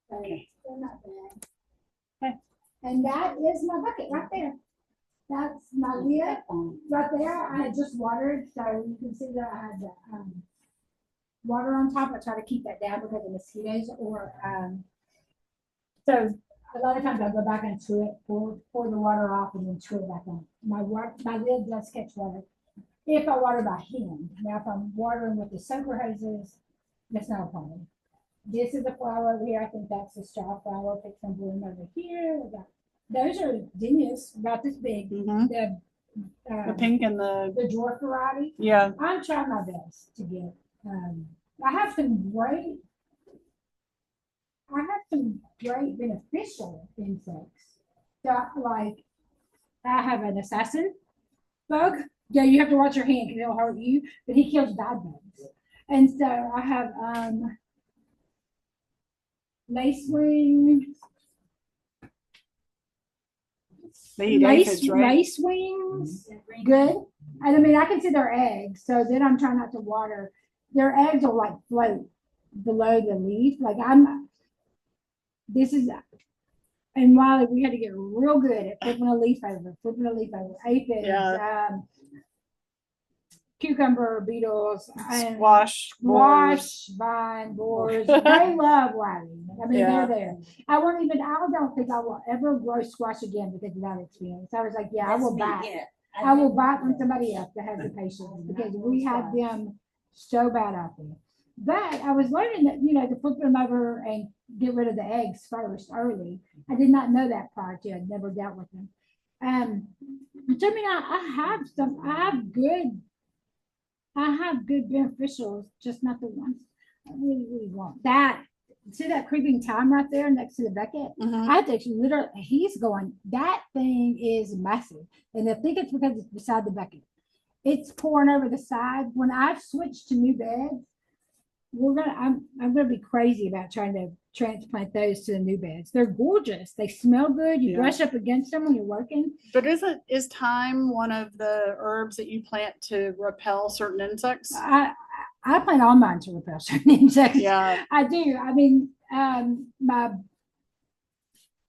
So Okay. they're not bad. Okay. And that is my bucket right there. That's my lid right there. I had just watered, so you can see that I had the water on top. I try to keep that down because of mosquitoes or so a lot of times I go back into it, pour the water off and then chew it back on. My lid does catch water if I water by hand. Now if I'm watering with the soaker hoses, that's not a problem. This is a flower over here. I think that's the straw flower. Pick some bloom over here. We got, those are zinnias about this big. Mhm. The pink and the, The dwarf variety. yeah, I'm trying my best to get. I have some great beneficial insects. So, like, I have an assassin bug. Yeah, you have to watch your hand because it'll hurt you, but he kills bad bugs. And so I have lacewing. they eat aphids, right? Lace wings, good. And I mean, I can see their eggs, so then I'm trying not to water. Their eggs will like float below the leaf. Like and Wiley, we had to get real good at flipping a leaf over. Aphids, Yeah. Cucumber beetles, and Squash, boars. squash, vine, boars. They love Wiley. I mean, Yeah. they're there. I don't think I will ever grow squash again because of that experience. I was like, yeah, I will buy. I will buy from somebody else that has the patience because we had them so bad out there. But I was learning that, to flip them over and get rid of the eggs first early. I did not know that prior to. I'd never dealt with them. So I mean, I have good beneficials, just not the ones I really, really want. See that creeping thyme right there next to the bucket? Mhm. I have to actually he's going, that thing is massive. And I think it's because it's beside the bucket. It's pouring over the side. When I've switched to new beds, I'm gonna be crazy about trying to transplant those to the new beds. They're gorgeous. They smell good. You Yeah. brush up against them when you're working. But is thyme one of the herbs that you plant to repel certain insects? I plant all mine to repel certain insects. Yeah. I do. I mean, my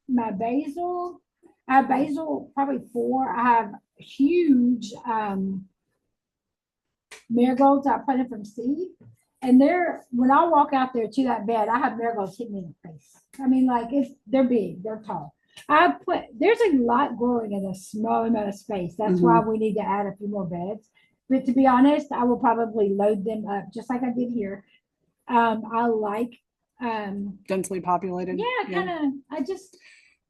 basil, I have basil probably 4. I have huge marigolds I planted from seed. And when I walk out there to that bed, I have marigolds hitting me in the face. I mean, like they're big, they're tall. There's a lot growing in a small amount of space. That's why we need to add a few more beds. But to be honest, I will probably load them up just like I did here. I like, Densely populated. yeah, kind of. I just,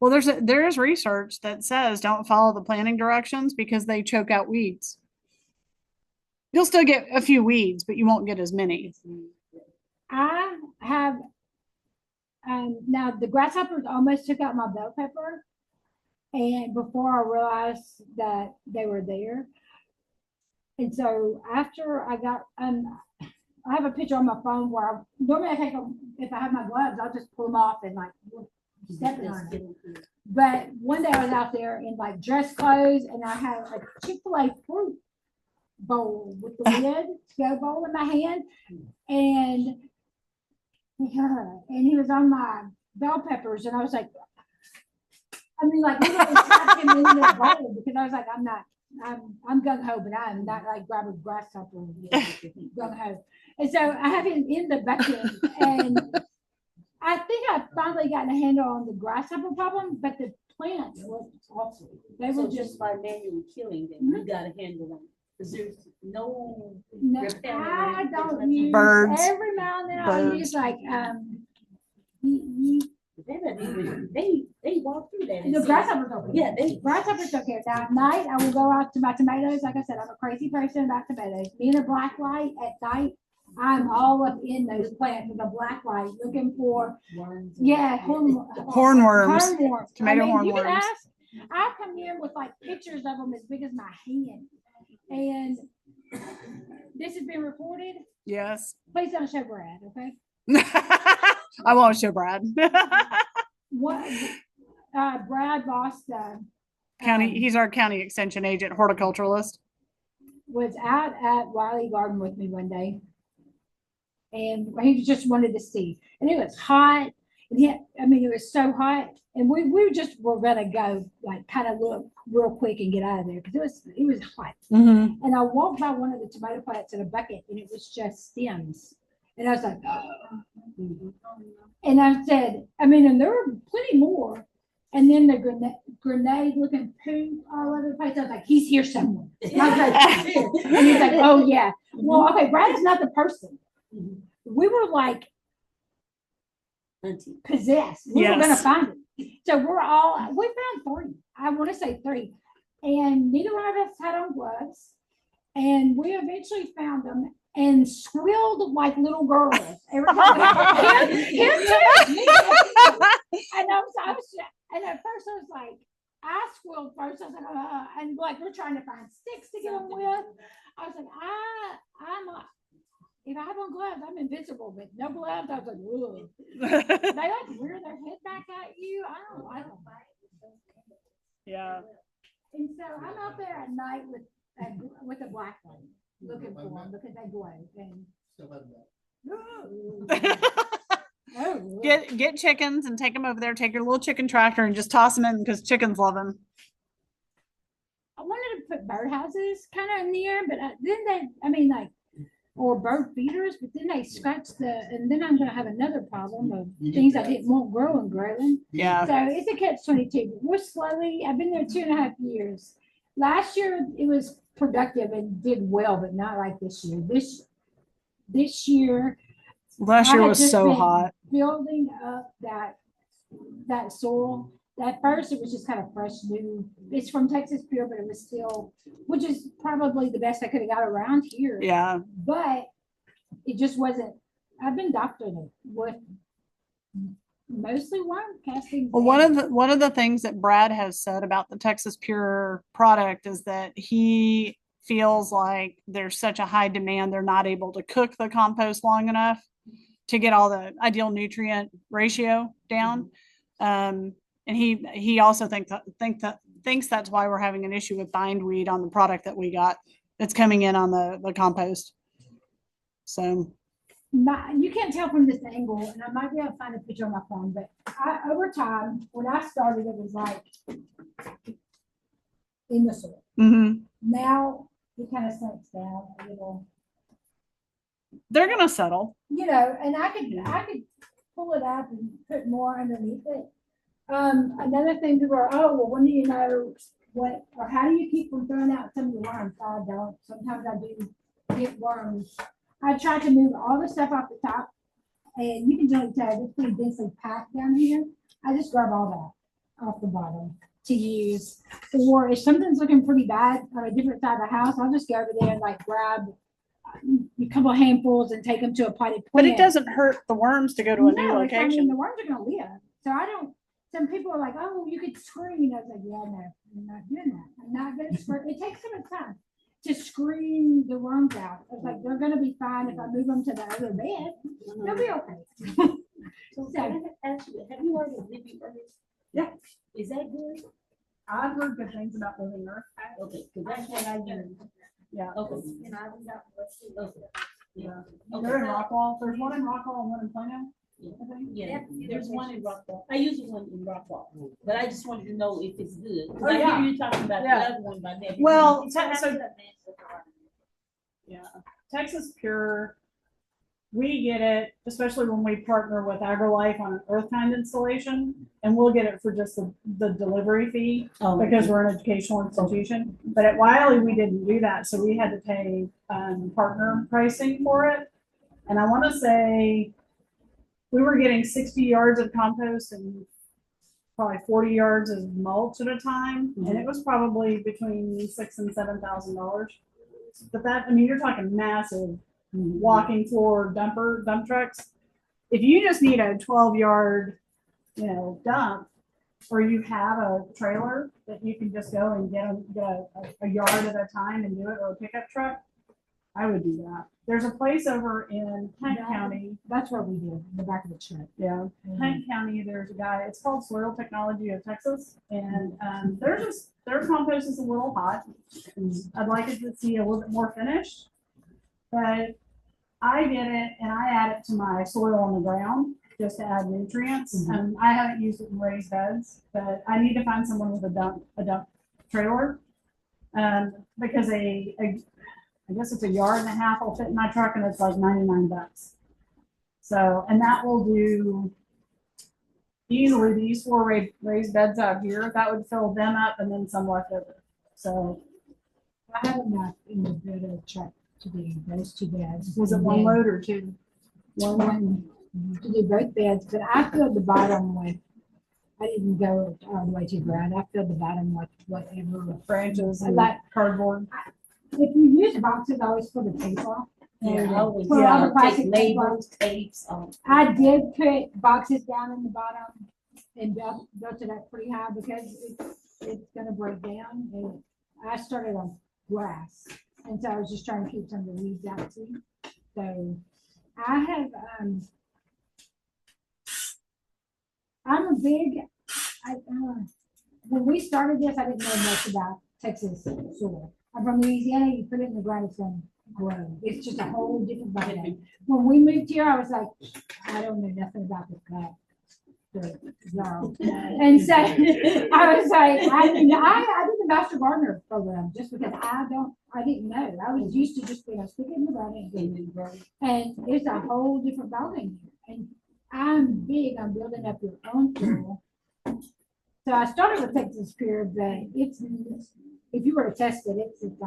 Well, there is research that says don't follow the planting directions because they choke out weeds. You'll still get a few weeds, but you won't get as many. I have. Now the grasshoppers almost took out my bell pepper, and before I realized that they were there. And so after I got, I have a picture on my phone where normally I take them, if I have my gloves, I'll just pull them off and like step on them. But one day I was out there in like dress clothes and I had a Chick-fil-A fruit bowl with the lid, to-go bowl in my hand. And he was on my bell peppers and I was like, I mean, like, literally slapped him in the bowl because I was like, I'm gung ho, but I'm not like grab a grasshopper gung ho. And so I have him in the bucket, and I think I finally gotten a handle on the grasshopper problem, but the plants were awful. They were just by manually killing them, you got a handle on it. Because there's no repelling or I anything don't like use Birds. every now and then I'll use like they walk through that. the grasshoppers don't care. Yeah, Grasshoppers don't care. Now at night I will go out to my tomatoes. Like I said, I'm a crazy person about tomatoes. Me and a black light at night, I'm all up in those plants with a black light looking for worms. Hornworms. Hornworms. Tomato You can hornworms. ask. I come in with like pictures of them as big as my hand. And this has been recorded. Yes. Please don't show Brad, okay? I won't show Brad. What Brad lost He's our county extension agent, horticulturalist. was out at Wiley Garden with me one day. And he just wanted to see. And it was hot. And it was so hot. And we just were gonna go like kind of look real quick and get out of there because it was hot. Mm-hmm. And I walked by one of the tomato plants in a bucket and it was just stems. And I was like, oh. And I said, and there were plenty more. And then the grenade looking poo all over the place. I was like, he's here somewhere. And I was like, and he's like, oh yeah. Well, okay, Brad is not the person. We were like possessed. We were gonna find him. So we found 3. I want to say 3. And neither one of us had on gloves. And we eventually found them and squealed like little girls. Every time. Him too. And and at first I was like, I squealed first. I was like, and like we're trying to find sticks to get them with. I was like, if I have on gloves, I'm invincible, but no gloves, I was like, whoa. They like rear their head back at you. I don't like them. Yeah. And so I'm out there at night with a black light looking for them because they glow. And Still have that. Get chickens and take them over there. Take your little chicken tractor and just toss them in because chickens love them. I wanted to put birdhouses kind of in the air, but or bird feeders, but then they scratch and then I'm gonna have another problem of things I didn't want growing. Yeah. So it's a catch-22. But we're slowly. I've been there 2.5 years. Last year it was productive and did well, but not like this year. This year. Last year was so hot. Building up that soil. At first, it was just kind of fresh, new. It's from Texas Pure, but it was still, which is probably the best I could have got around here. Yeah. But it just wasn't. I've been doctoring it with mostly worm casting. Well, one of the things that Brad has said about the Texas Pure product is that he feels like there's such a high demand, they're not able to cook the compost long enough. to get all the ideal nutrient ratio down. And he also thinks that's why we're having an issue with bindweed on the product that we got that's coming in on the compost. So You can't tell from this angle, and I might be able to find a picture on my phone, but over time, when I started, it was like in the soil. mhm. Now it kind of sinks down a little, They're gonna settle. and I could pull it up and put more underneath it. Another thing people are, oh, well, when do you know what, or how do you keep from throwing out some of the worms? I don't. Sometimes I do get worms. I try to move all the stuff off the top, and you can really tell it's pretty densely packed down here. I just grab all that off the bottom to use. Or if something's looking pretty bad on a different side of the house, I'll just go over there and like grab a couple of handfuls and take them to a potted plant. But it doesn't hurt the worms to go to a new No, I mean, location. the worms are gonna live. So I don't, some people are like, oh, you could screen. I was like, yeah, no, I'm not doing that. I'm not gonna screen. It takes so much time to screen the worms out. It's like, they're gonna be fine if I move them to the other bed. They'll be okay. So can I ask you, have you heard of living earth? Yeah. Is that good? I've heard good things about living earth. Okay, because that's what I use. Yeah. Okay. Okay. Yeah. Okay. They're in Rockwall. There's one in Rockwall and one in Plano. I think. Yeah, there's one in Rockwall. I use one in Rockwall, but I just wanted to know if it's good. 'Cause Oh, I yeah. hear you talking about the Yeah. other one by Debbie. Well, yeah, Texas Pure, we get it, especially when we partner with AgriLife on an earth kind installation, and we'll get it for just the delivery fee Oh, because we're an educational institution. But at Wiley, we didn't do that, so we had to pay partner pricing for it. And I want to say we were getting 60 yards of compost and probably 40 yards of mulch at a time, and it was probably between $6,000 and $7,000. But that, I mean, you're talking massive walking floor dump trucks. If you just need a 12-yard, dump, or you have a trailer that you can just go and get a yard at a time and do it, or a pickup truck, I would do that. There's a place over in Kent County. That's what we do in the back of the truck. Yeah, Kent County, there's a guy, it's called Soil Technology of Texas, and their compost is a little hot. I'd like it to see a little bit more finished, but I get it and I add it to my soil on the ground just to add nutrients. I haven't used it in raised beds, but I need to find someone with a dump trailer, because I guess it's a yard and a half will fit in my truck, and it's like $99. So, and that will do easily these 4 raised beds out here. That would fill them up and then some left over. So I have enough in the bed of the truck to do those 2 beds. was it one load or 2? One to do both beds, but I filled the bottom with, I didn't go all the way to ground. I filled the bottom with whatever Branches and like cardboard. if you use boxes, I always put the tape off. Yeah, I always Put all the take plastic tape off. labels, tapes on. I did put boxes down in the bottom and built it up pretty high because it's gonna break down. And I started on grass, and so I was just trying to keep some of the weeds out too. So I have I'm a big when we started this, I didn't know much about Texas soil. I'm from Louisiana. You put it in the ground, it's gonna grow. It's just a whole different ballgame. When we moved here, I was like, I don't know nothing about this guy. And so I was like, I did the Master Gardener program just because I didn't know. I was used to just being stick it in the ground and it's a whole different ballgame here. And I'm big on building up your own soil. So I started with Texas Pure, but if you were to test it, it's its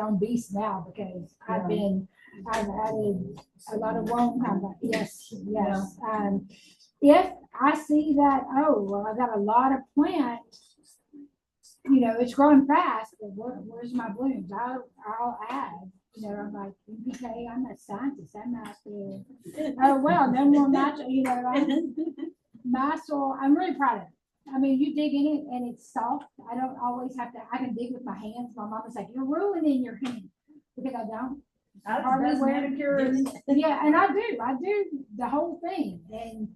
own beast now because I've added a lot of worm compost. Yes. If I see that, oh, well, I got a lot of plants, it's growing fast, but where's my blooms? I'll add, I'm like, NPK, I'm a scientist, I'm out there. Oh, well, no more natural, my soil, I'm really proud of it. I mean, you dig in it and it's soft. I don't always have to, I can dig with my hands. My mom was like, you're ruining your hand because I don't. That's hardly best wear. manicure. and- Yeah, and I do the whole thing, and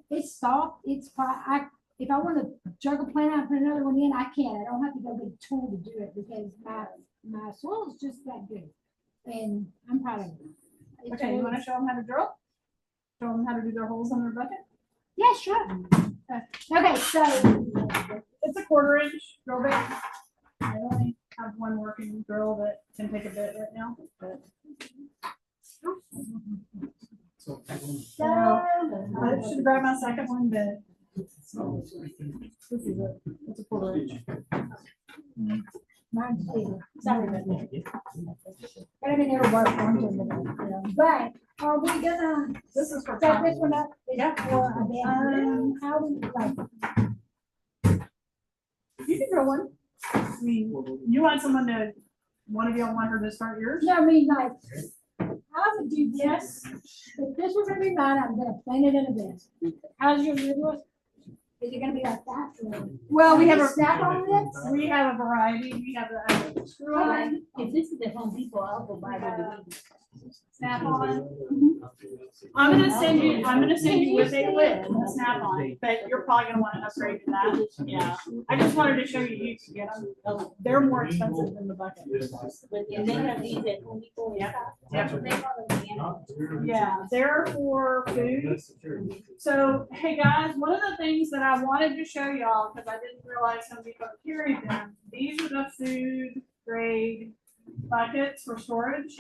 it's soft, it's fine. If I wanna jug a plant out and put another one in, I can, I don't have to go get a tool to do it, because my soil is just that good, and I'm proud of it. Okay, you wanna show them how to drill? Show them how to do their holes in their bucket? Yeah, sure. Okay, so, It's a 1/4 inch drill bit. I only have one working drill that can take a bit right now, but. So, I should grab my second one, but. This is it. It's a 1/4 inch. mine's bigger. Sorry about that. But I mean, it'll work on to but are we gonna This is for. set this one up? Yeah. For a bed? How we, like, You can drill one. I mean, you want someone to, one of y'all want her to start yours? no, I mean, like, I would do this. If this was gonna be mine, I'm gonna plant it in a bed. How's your little? Is it gonna be like that? or- Well, we Can have you snap on this? we have a variety. We have a screw on, If this is at Home Depot, I'll go buy the. snap on. I'm gonna send you with a lid, a snap on, but you're probably gonna wanna upgrade to that. Yeah. I just wanted to show you can get them. They're more expensive than the bucket. But if they have these at Home Depot. Yep. That's what they call them. Yeah, they're for food. So, hey guys, one of the things that I wanted to show y'all, because I didn't realize some people carried them, these are the food grade buckets for storage.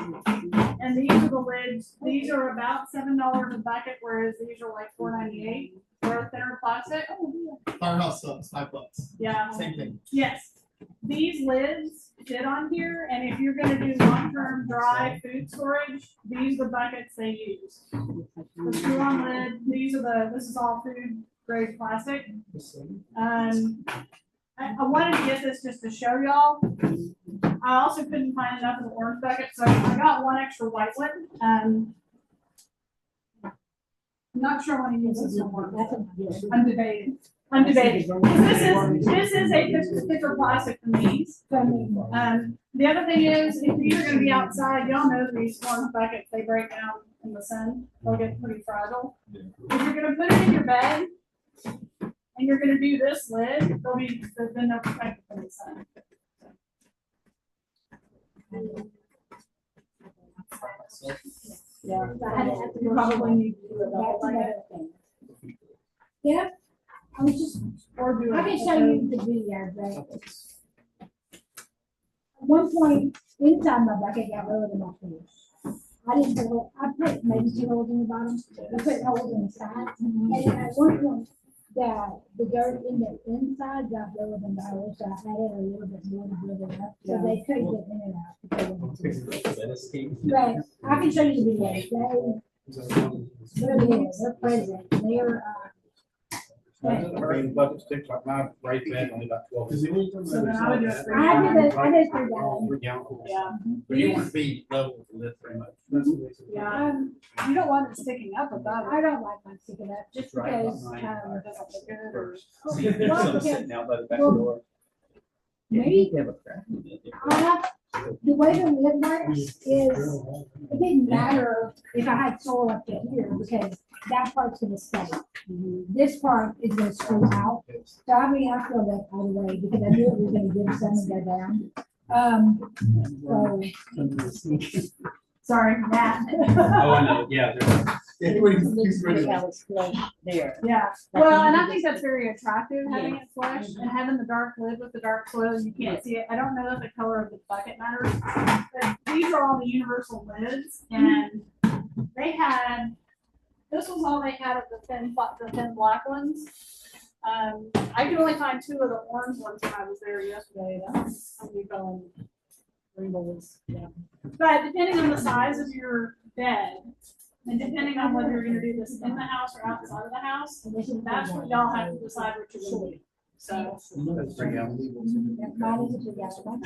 And these are the lids. These are about $7 a bucket, whereas these are like $4.98. They're thinner plastic. Firehouse subs, $5. Yeah. Same thing. Yes. These lids fit on here, and if you're gonna do long-term dry food storage, these are the buckets they use. The screw-on lid, this is all food grade plastic. I wanted to get this just to show y'all. I also couldn't find enough of the orange bucket, so I got one extra white one. I'm not sure when to use this one. I'm debating. This is a thicker plastic than these. The other thing is, if these are gonna be outside, y'all know these orange buckets, they break down in the sun. They'll get pretty fragile. If you're gonna put it in your bed, and you're gonna do this lid, then they're protected from the sun. Yeah, you probably need to do a double bucket. Yeah, I was just, Or do I can show you the video, but at one point, inside my bucket got lower than my fish. I didn't put, I put maybe 2 holes in the bottom, I put holes in the sides, and then at one point, the dirt in the inside got lower than the holes, so I added a little bit more to build it up, so they could get in and out. if they wanted to. But I can show you the video, they're there, they're present, they're, Bucket sticks like mine, right bed, only about 12. So then I would do it. I did 3 gallons. Yeah. But you want to be level with the lid very much. Yeah, you don't want it sticking up about it. I don't like mine sticking up, just Right because, behind It doesn't look good or- See, if there's some sitting out by the back door. maybe, Have a crack. the way the lid works is, it didn't matter if I had soil up to here, because that part's gonna stay. This part is gonna screw out, so I mean, I feel that all the way, because I knew it was gonna give some and go down. So, Sorry, Matt. Oh, I know, yeah. He's ready. Look how it's flush there. Yeah, well, and I think that's very attractive, having it flush and having the dark lid with the dark soil, you can't see it. I don't know if the color of the bucket matters, but these are all the universal lids, and they had, this was all they had of the thin black ones. I could only find 2 of the orange ones when I was there yesterday. That's how many fell in rainbows, yeah. But depending on the size of your bed, and depending on whether you're gonna do this in the house or outside of the house, that's what y'all have to decide what you're gonna do. So, That's 3 gallons. mine is a 2 gallon.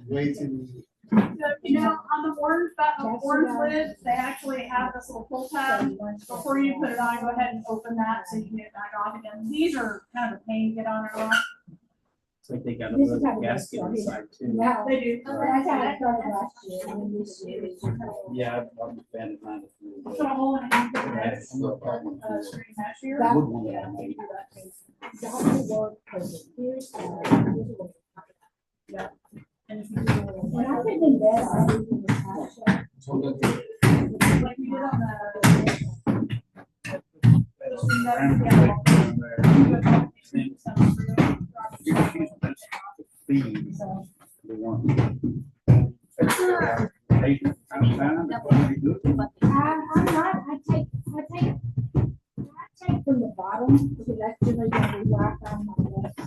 Way too. so, you know, on the orange lid, they actually have this little pull tab. Before you put it on, go ahead and open that so you can get it back off again. These are kind of a pain to get on and off. It's like they got a This is little how it gasket started. inside too. No, They do. that's how it started last year. And then this year it's just- Yeah, I'm a fan of mine. Put a hole in it. That's no problem. Screen last year. That- Would want that, maybe. the whole work goes, here's the- And if you do When I sit in bed, I do the house. like we did on Feed So, the one. Hey, I'm fine, that's pretty good. I'm not, I take from the bottom, because that's really gonna be black on my list.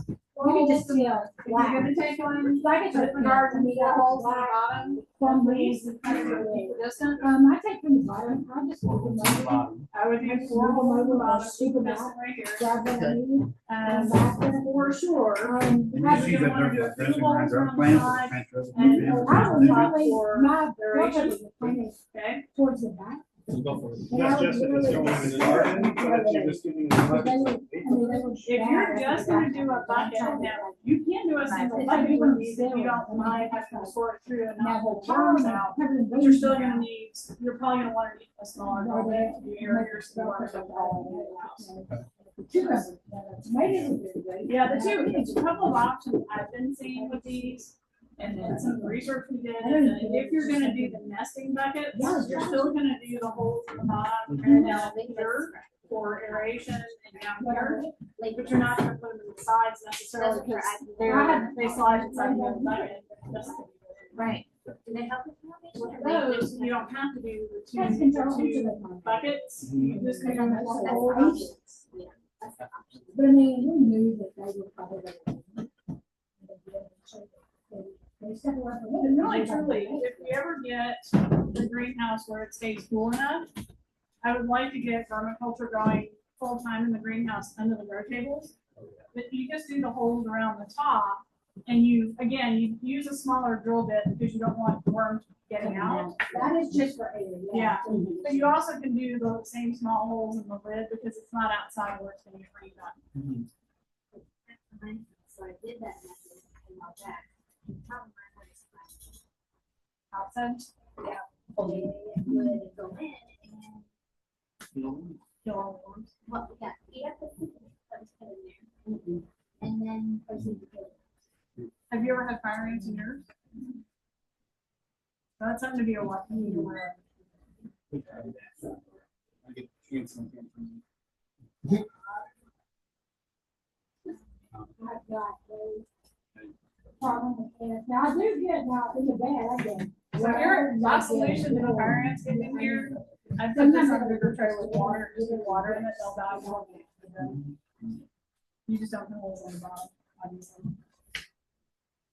You can just see a if you're gonna take one, Like it's with regards to the holes in the bottom, From please, these, kind of keep it distant. I take from the bottom, I just move them over, Bottom. I would do four holes in the bottom, keep it distant right here. grab them in, And back there. for sure, And you Have see you that wanna do there's a a few dressing holes rounds around are the planned, side, but and the I would probably, for my aeration. purpose is pointed okay? towards the back. We'll go for it. And I would That's just if it's literally going in the garden, but you're just giving the But they budget. would, I mean, they would. If you're just gonna do a bucket, now, you can do a single bucket from these if you don't mind having to sort it through and not hold terms out. But you're still gonna need, you're probably gonna wanna need a smaller bucket to do areas to water stuff all in the house. Yeah, the two, it's a couple of options I've been seeing with these, and then some research we did, and then if you're gonna do the nesting buckets, you're still gonna do the holes in the bottom and down here for aeration and down here. But you're not gonna put them in the sides necessarily, because they slide inside the bucket. Right. Do they help with Those, you don't have to do the That's two control. buckets, you just can do the whole But I mean, we knew that they would probably. They step away from it. And really truly, if we ever get the greenhouse where it stays cool enough, I would like to get vermiculture going full time in the greenhouse under the grow tables. But you just do the holes around the top, and you, again, you use a smaller drill bit because you don't want worms getting out. That is just for air, Yeah, but you also can do the same small holes in the lid because it's not outside where it's gonna get rained on. So I did that method in my back. Outside, They would go in and, kill all the worms. well, we got, the food that was put in there. And then proceed to kill it. Have you ever had fire ants in yours? That's something to be aware of. I get something from you. I've got a problem with ants. Now, I do get, now, in the bed, I get. So your last solution to the fire ants get in here, I put this on a bigger tray with water, just with water in it, they'll die. You just don't know what's on the bottom, obviously.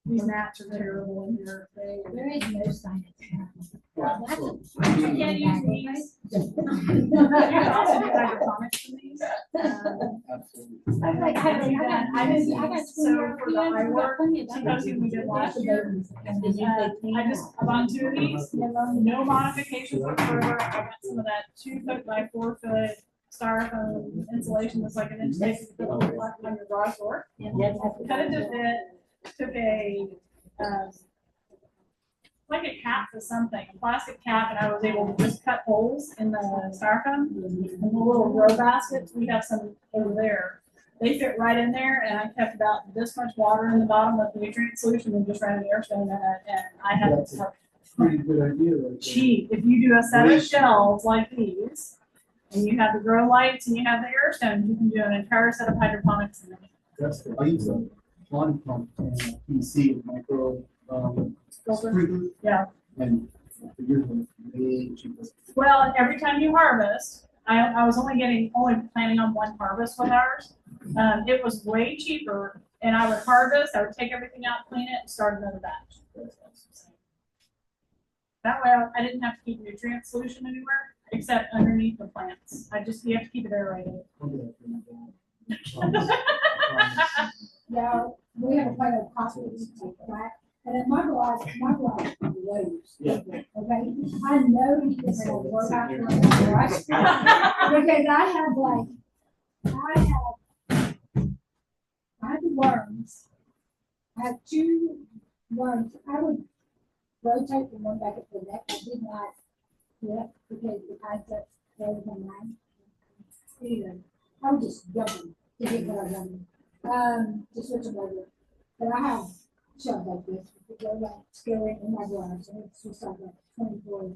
These gnats are terrible in here. There is no science. You can't use these. You can also do hydroponics from these. I'm like, I got So for the high work, sometimes we did last year, I bought two of these, no modifications whatsoever. I got some of that 2 foot by 4 foot styrofoam insulation that's like an inch thick, you put on your garage door. Cut it to fit, took a, like a cap to something, a plastic cap, and I was able to just cut holes in the styrofoam. And the little grow baskets, we have some over there. They fit right in there, and I kept about this much water in the bottom with nutrient solution and just ran an air stone in it, and I had That's a pretty good idea. Right there. cheap. If you do a set of shelves like these, and you have the grow lights and you have the air stones, you can do an entire set of hydroponics in it. That's the, I use a lawn pump and PC micro, sprinkler. Yeah. And yours was way cheaper. Well, and every time you harvest, I was only planning on one harvest with ours. It was way cheaper, and I would harvest, I would take everything out, clean it, and start another batch. That way I didn't have to keep nutrient solution anywhere, except underneath the plants. You have to keep it aerated. Now, we have a plate of hospitals, right? And then my garage blows. Yeah. Okay, I know this will work out for my garage. Because I have worms I have two ones. I would rotate from one bucket to the next. I did not do it because the concept goes on mine. Either. I would just jump in to get what I wanted. To switch them over. But I have shelves like this. If you go back, scary in my garage, and it's just like a 24.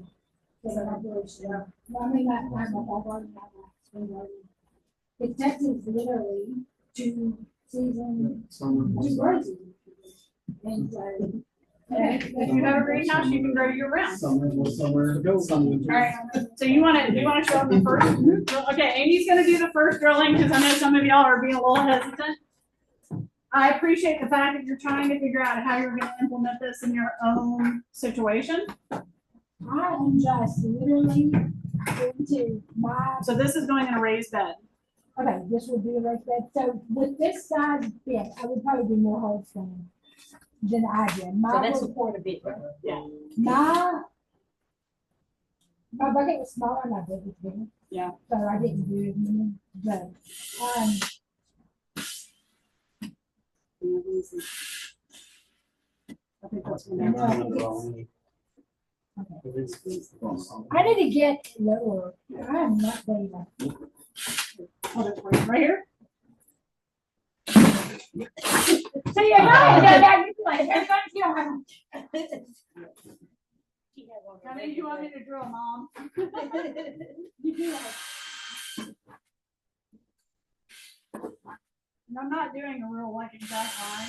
So I have really shelf. Well, I mean, I have my backyard and I have my spring garden. It Texas literally 2 seasons, 2 birds. And so. If you have a greenhouse, you can grow year round. Somewhere to go. All right, so you wanna show them the first? Okay, Amy's gonna do the first drilling, because I know some of y'all are being a little hesitant. I appreciate the fact that you're trying to figure out how you're gonna implement this in your own situation. I am just literally going to my, So this is going in a raised bed. okay, this would be a raised bed. So with this size bed, I would probably do more whole stone than I did. So My, that's a was- quarter bit, right? Yeah. my bucket was smaller and my bed was bigger. Yeah. So I didn't do as many, but, I think that's I what know, I think it's- I need to get lower. I am not very much. right here. So you're not, you like, everybody, you don't have. How many do you want me to drill, Mom? You do have. And I'm not doing a real like exact line.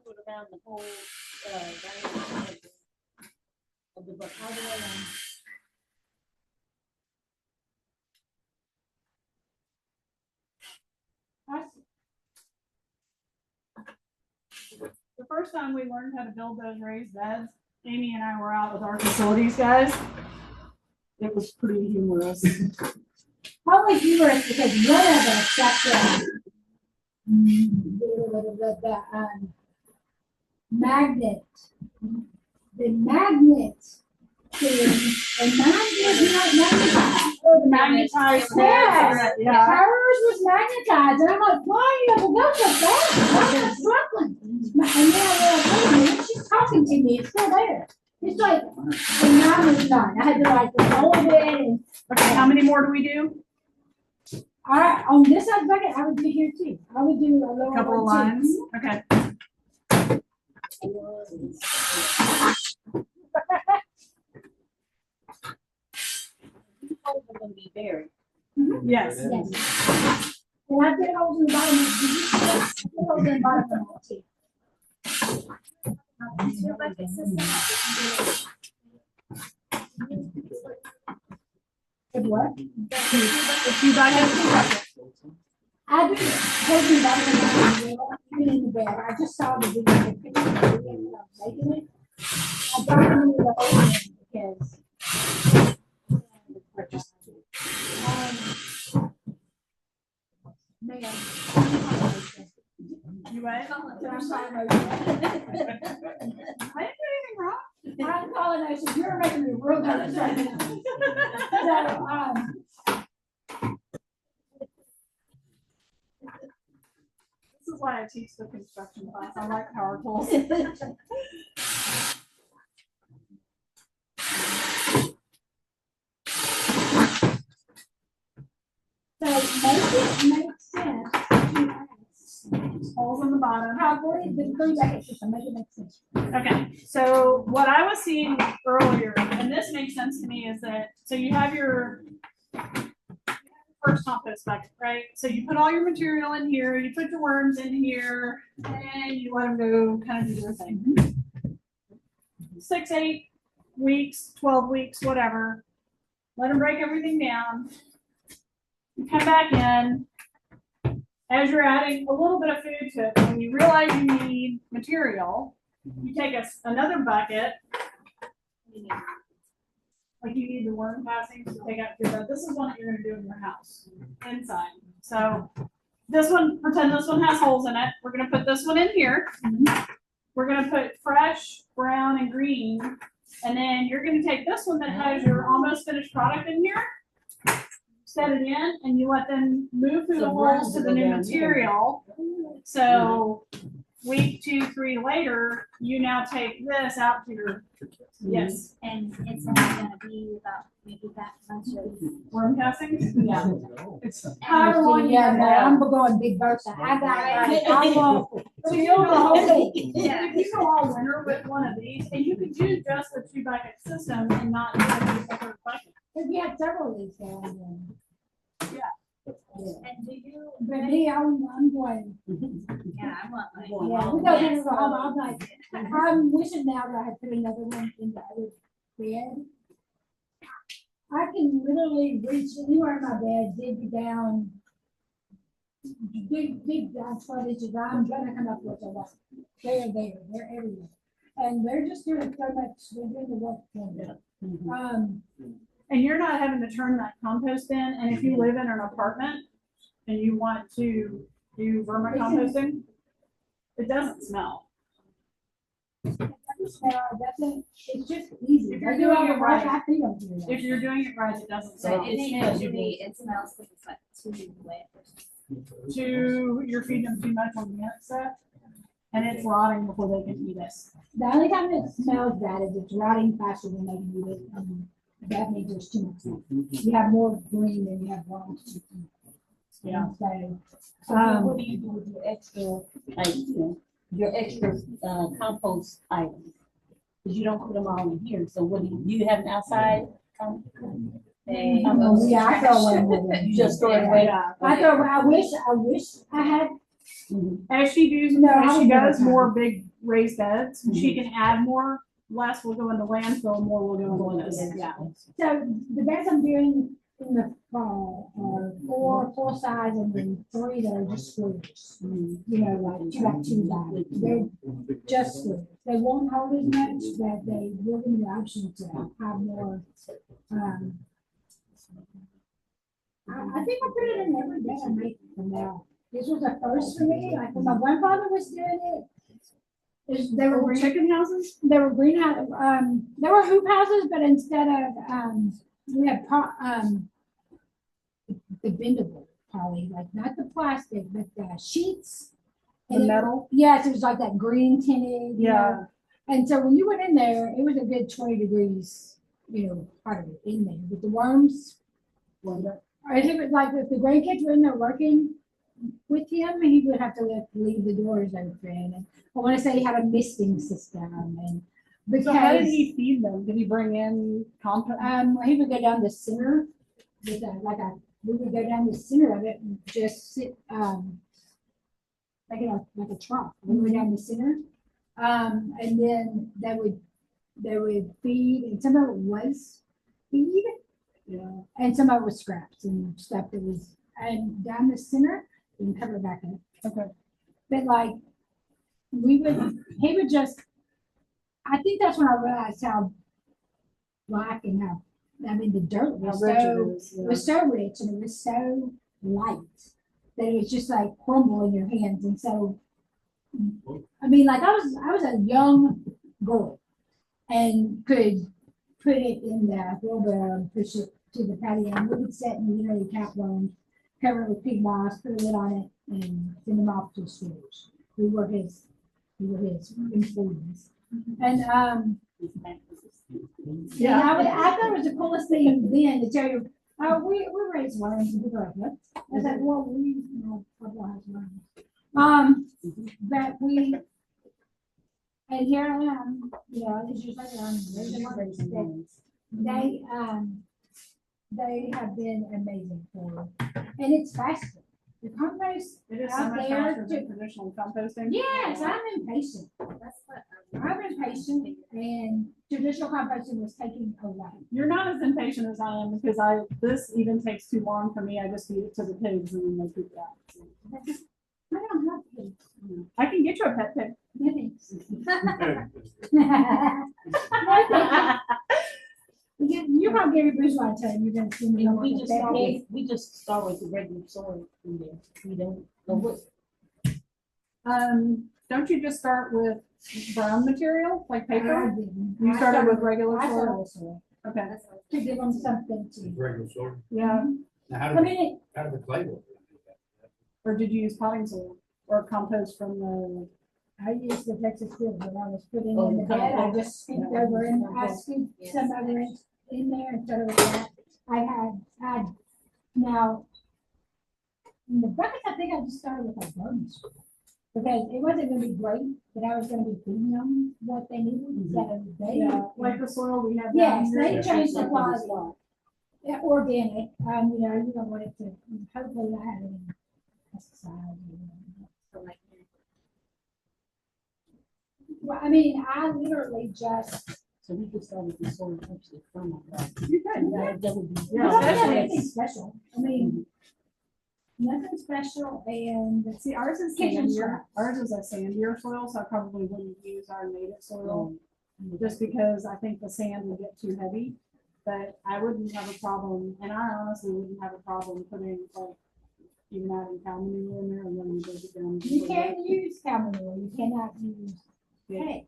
Put around the whole, diameter of the bucket. All the way around. The first time we learned how to build those raised beds, Amy and I were out with our facilities guys. It was pretty humorous. Probably humorous because one of us got the magnet. The magnet thing, and mine was not magnetized. Oh, the magnetized. Yes. Yeah. Hers was magnetized, and I'm like, why are you go so fast? Why am I struggling? And then I realized, she's talking to me, it's still there. It's like, and mine was not. I had to like hold it and Okay, how many more do we do? on this side bucket, I would do here too. I would do a A lower couple of one too. lines. Okay. Holes are gonna be buried. Yes. Yes. And I did holes in the bottom. I did holes in the bottom of that too. Good what? If you guys have two buckets. I do holes in the bottom of that, even in the bed. I just saw the video. The picture of the video when I was making it. I documented the whole thing because. Man. You what? I'm sorry, I didn't do anything wrong. I'm calling those, you're making me real nervous right now. So, This is why I teach the construction class. I like power tools. so maybe it makes sense to ask, Holes in the bottom. probably the three bucket system, make it make sense. Okay, so what I was seeing earlier, and this makes sense to me, is that, so you have your first compost bucket, right? So you put all your material in here, you put your worms in here, and you let them go kind of do their thing. 6, 8 weeks, 12 weeks, whatever. Let them break everything down. You come back in. As you're adding a little bit of food to it, when you realize you need material, you take another bucket. Like you need the worm passings to take out your bed. This is one that you're going to do in your house inside. So this one, pretend this one has holes in it. We're going to put this one in here. We're going to put fresh, brown, and green. And then you're going to take this one that has your almost finished product in here. set it in and you let them move through the So holes to worms the will new go down. material. So week 2, 3 later, you now take this out to your, yes, And it's only gonna be about maybe that much of. worm castings. Yeah. It's I don't want you Yeah, to know, I'm going big birthday. I got, like, I will fill the whole thing. If you go all winter with one of these, and you could use just the 2-bucket system and not use a third bucket. If you had several of these going, then. And do you? But me, I'm going, Yeah, I want like. yeah, we go through the whole, I'm like, I'm wishing now that I had put another one in the other bed. I can literally reach anywhere in my bed, dig down, dig down 12 inches, I'm gonna come up with a lot. They're there, they're everywhere. And they're just doing so much, they're doing the work for me. And you're not having to turn that compost in, and if you live in an apartment and you want to do vermicomposting, it doesn't smell. It doesn't smell, it doesn't, it's just easy. If you're I do doing all it the work, right. I feed them to you. If you're doing it right, it doesn't So smell. And then smells usually it smells because it's like too wet or something. You're feeding them too much organic stuff, and it's rotting before they can eat it. The only time it smells bad is it's rotting faster than they can eat it. And that means there's too much. You have more green than you have brown. Yeah. So, So what do you do with your extra, like, your extra, compost items? Cause you don't put them all in here, so what do you have an outside? yeah, I throw away more than You just throw it away? Yeah. I wish I had, As she does, No, I as she would never does try. more big raised beds, she can add more. Less will go into landfill, more will go into this. Yeah. so the beds I'm doing in the fall are 4 full size and then 3 that are just squares. You know, like 2 by 2 by, they're just squares. They won't hold as much, but they will give me the option to have more, I think I put it in every bed I make from now. This was a first for me, like when my grandfather was doing it. They were green, Chicken houses? they were greenhouse, they were hoop houses, but instead of, we had the bendable poly, like not the plastic, but the sheets. The And it- metal? Yes, it was like that green tinted. you know. Yeah. And so when you went in there, it was a good 20 degrees, part of it in there, with the worms. Or if it was like, if the grandkids were in there working with him, he would have to leave the doors open. And I want to say he had a misting system and So how did because, he feed them? Did he bring in compost? he would go down the center with we would go down the center of it and just sit, like a trough, we went down the center. And then they would feed, and some of it was feed. Yeah. And some of it was scraps and stuff that was, and down the center, and cover it back up. Okay. But like, he would just, I think that's when I realized how black and the dirt How was rich it so, is. it was so rich and it was so light that it was just like crumble in your hands. And so, I was a young girl and could put it in the wheelbarrow and push it to the patio. And we would sit and literally count worms, cover it with pig moss, put a lid on it, and send them off to the stores. We were his employees. And Yeah. I thought it was the coolest thing then to tell you, oh, we raise worms, and people are like, what? I was like, well, we, couple has worms. But and here I am, it's just like, raising worms. They have been amazing for me. And it's faster. The compost, It is so out much there faster than traditional composting. yes, I'm impatient. That's what. I'm impatient and traditional composting was taking away. You're not as impatient as I am because this even takes too long for me. I just feed it to the pigs and then they poop it out. I don't have pigs. I can get you a pet pig. No thanks. You probably Gary Bridgewater tell you you're gonna see me. And on we the just bed. start, we just start with the regular soil in there. We don't know what. Don't you just start with brown material, like I paper? didn't. You I started with regular I started soil? with soil Okay, to give them something to. Regular soil. yeah. Now, how I did, mean, how did the clay work? Or did you use potting soil or compost from the? I used the Texas field, when I was putting Oh, in the the bed, I compost. just scooped over and I Compost. scooped some over in there and started with that. I had now, in the buckets, I think I just started with a garden soil. Because it wasn't gonna be great, but I was gonna be feeding them what they needed, so they. Like the soil we have. down Yes, here. they changed the Yeah. quality. Yeah, organic, you know, you don't want it to, hopefully not have any pesticides. So like, Well, I mean, I literally just, So we could start with the soil actually from that. You could, That would be. we Yeah, don't have especially- anything special, I mean, nothing special, and See, ours is Kitchen sandier. scraps. Ours is a sandier soil, so I probably wouldn't use our native soil. Just because I think the sand would get too heavy, but I wouldn't have a problem, and I honestly wouldn't have a problem putting like, even adding cow manure in there and then break it down. you can use cow manure, you cannot use hay.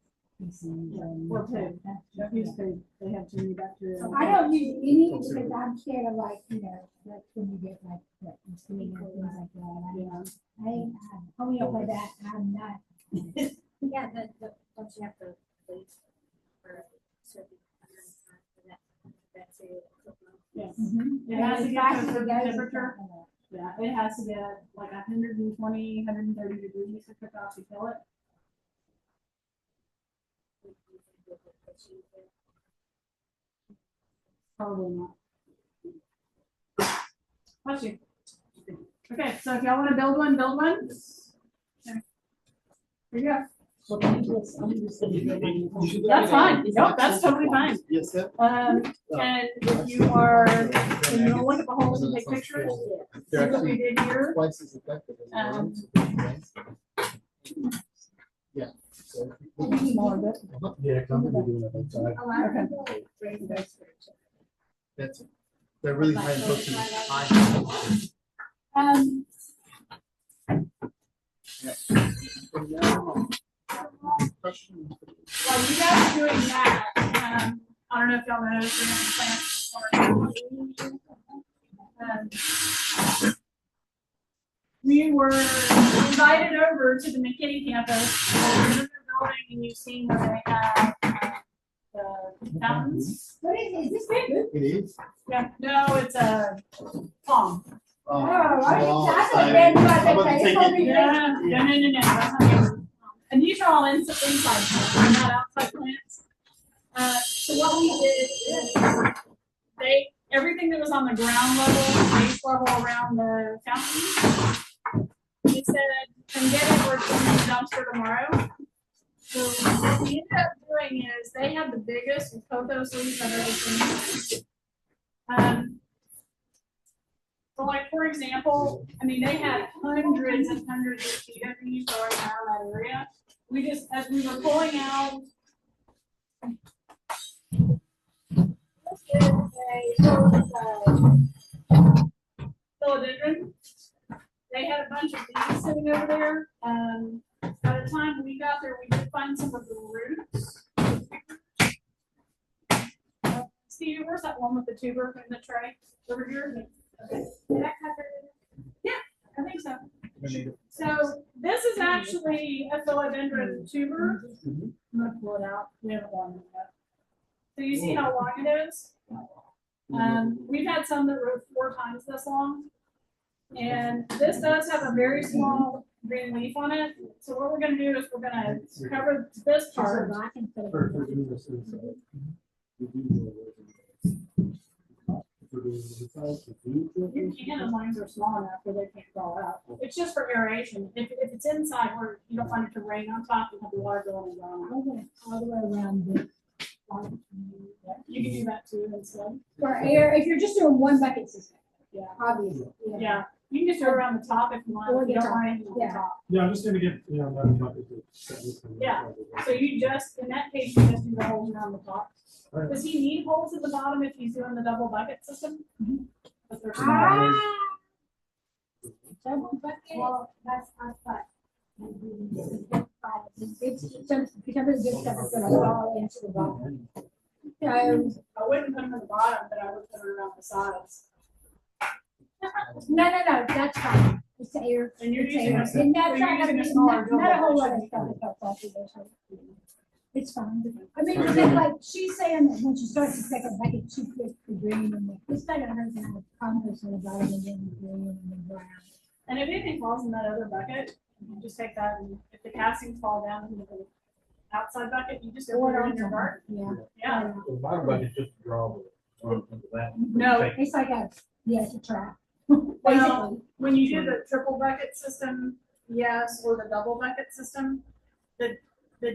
Or pig. Don't use pig, they have too many bacteria. I don't use any because I'm scared of like, you know, that's when you get like, mosquitoes and things like that. Yeah. Oh, you don't play that, I'm not. yeah, don't you have to wait for a certain amount of time for that bacteria to cook up? Yes. Mhm. It has to And get to a as fast as it certain goes, it's temperature. not gonna- Yeah, it has to get like 120, 130 degrees to cook off to kill it. Probably not. Bless you. Okay, so if y'all wanna build one, build one. There you go. So can you just, I'm just gonna get my- You should look That's at fine. it. Nope, that's totally fine. Yes, sir. And if you are, if you don't look at the holes and take pictures, see They're what we actually did here. twice as effective as the Um, ones. Yeah. So- Smaller bit. Yeah, I'm gonna be doing it outside. A lot of Okay. people raise their spiritual. That's, they're really high in protein. High. Question. While you guys are doing that, I don't know if y'all noticed, we were invited over to the McKinney campus. We're in their building and you've seen where they have the fountains. What is this bamboo? It is. Yeah, no, it's a palm. Oh, I well, said bamboo, I I'm about to said, take it's gonna it. be Yeah, no. That's not bamboo. And these are all inside plants, they're not outside plants. So what we did is everything that was on the ground level, base level around the fountain, we said, come get it, we're going to the dumpster tomorrow. So what we ended up doing is they had the biggest pothos leaves I've ever seen. So like, for example, I mean, they had hundreds and hundreds of feet of these growing around that area. We just, as we were pulling out, this is a philodendron. They had a bunch of these sitting over there. By the time we got there, we did find some of the roots. Steve, where's that one with the tuber in the tray? Over here? Okay. Did I cover it? Yeah, I think so. So this is actually a philodendron tuber. I'm gonna pull it out. We haven't gone in yet. So you see how long it is? We've had some that were 4 times this long. And this does have a very small green leaf on it. So what we're gonna do is we're gonna cover this part. I can put it For on. doing this inside. We do know for doing this inside, we do do You this. can, as long as they're small enough where they can't fall out. It's just for aeration. If it's inside where you don't want it to rain on top, you have the water going and down. I'm gonna all the way around this. You can do that too instead. For air, if you're just doing one bucket system, Yeah. obviously. Yeah, you can just do it around the top if you want. Or If you the don't top, want it on the yeah. top. Yeah, I'm just gonna get, you know, that bucket to. Yeah. So you just, in that case, you just do the holes around the top. Alright. Does he need holes at the bottom if he's doing the double bucket system? But they're small. Ah. Double bucket. Well, that's fine. It's some good stuff is gonna fall into the bottom. So, I wouldn't put them at the bottom, but I would put them around the sides. No, that's fine. It's air. And you're It's using air. a- And that's you're not gonna using a be, smaller not a drill whole bit, lot of shouldn't stuff it? that comes off of this. It's fine. I mean, because like, she's saying that when she starts to take a bucket, she puts the green in there. It's not gonna hurt to have compost on the bottom and then the green and the brown. And if anything falls in that other bucket, you just take that and if the castings fall down into the outside bucket, you just go Or put it on in your top. garden. Yeah. Yeah. The bottom bucket's just a draw. Into that. No. Take- It's like it's a trap. Well, Basically. when you do the triple bucket system, yes, or the double bucket system, the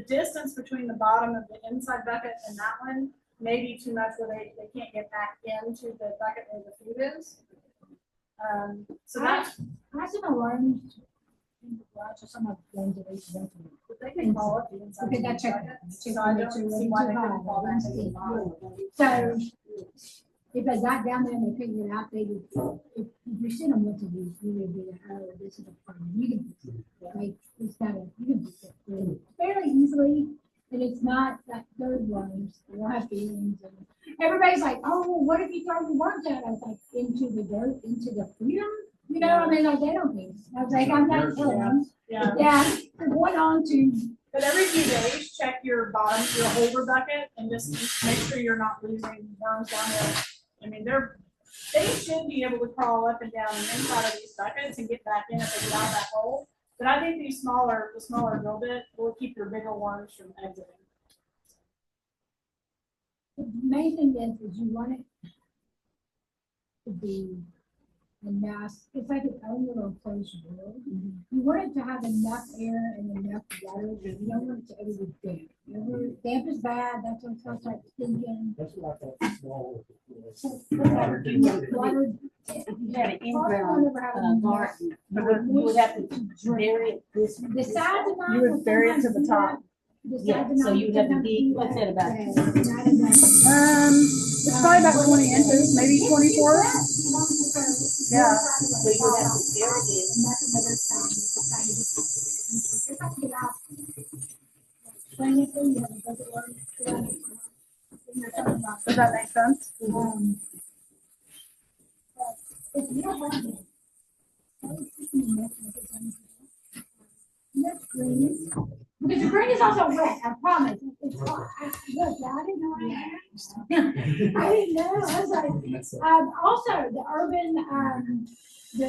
distance between the bottom of the inside bucket and that one may be too much where they can't get back into the bucket where the food is. So that's, I have some alarms in the garage or some of the ones that I used to rent from. but they can call it the inside. Because I checked bucket. it. So I don't see why they couldn't fall back into the bottom. So if they got down there and they figured it out, they would, if you send them what to do, you would be like, oh, this is a problem. You can fix it. Like, it's kind of, you can fix it fairly easily. And it's not that third worms. They don't have feelings. And everybody's like, oh, well, what if you throw the worms out? I was like, into the dirt, into the freedom? You know, I mean, like, they don't think. I was like, I'm not killing them. Yeah. Yeah, they're going on to, But every few days, check your bottom, your over bucket, and just make sure you're not losing worms down there. I mean, they should be able to crawl up and down the inside of these buckets and get back in if they get out of that hole. But I think the smaller drill bit will keep your bigger worms from exiting. the main thing is you want it to be enough, it's like its own little enclosed world. You want it to have enough air and enough water, but you don't want it to ever be damp. Damp is bad, that's when it's gonna start stinking. That's what I thought small. Water, If you had an in-ground, in-ground garden, you would have to bury it this. the sides of mine. You would bury it to the top. Yeah, so you'd have to dig, what's that about? It's probably about 20 inches, maybe 24. Yeah. So you would have to bury it. Does that make sense? Because the green is also wet, I promise. It's hot. Look, I didn't know I didn't know. I was like, also the urban, the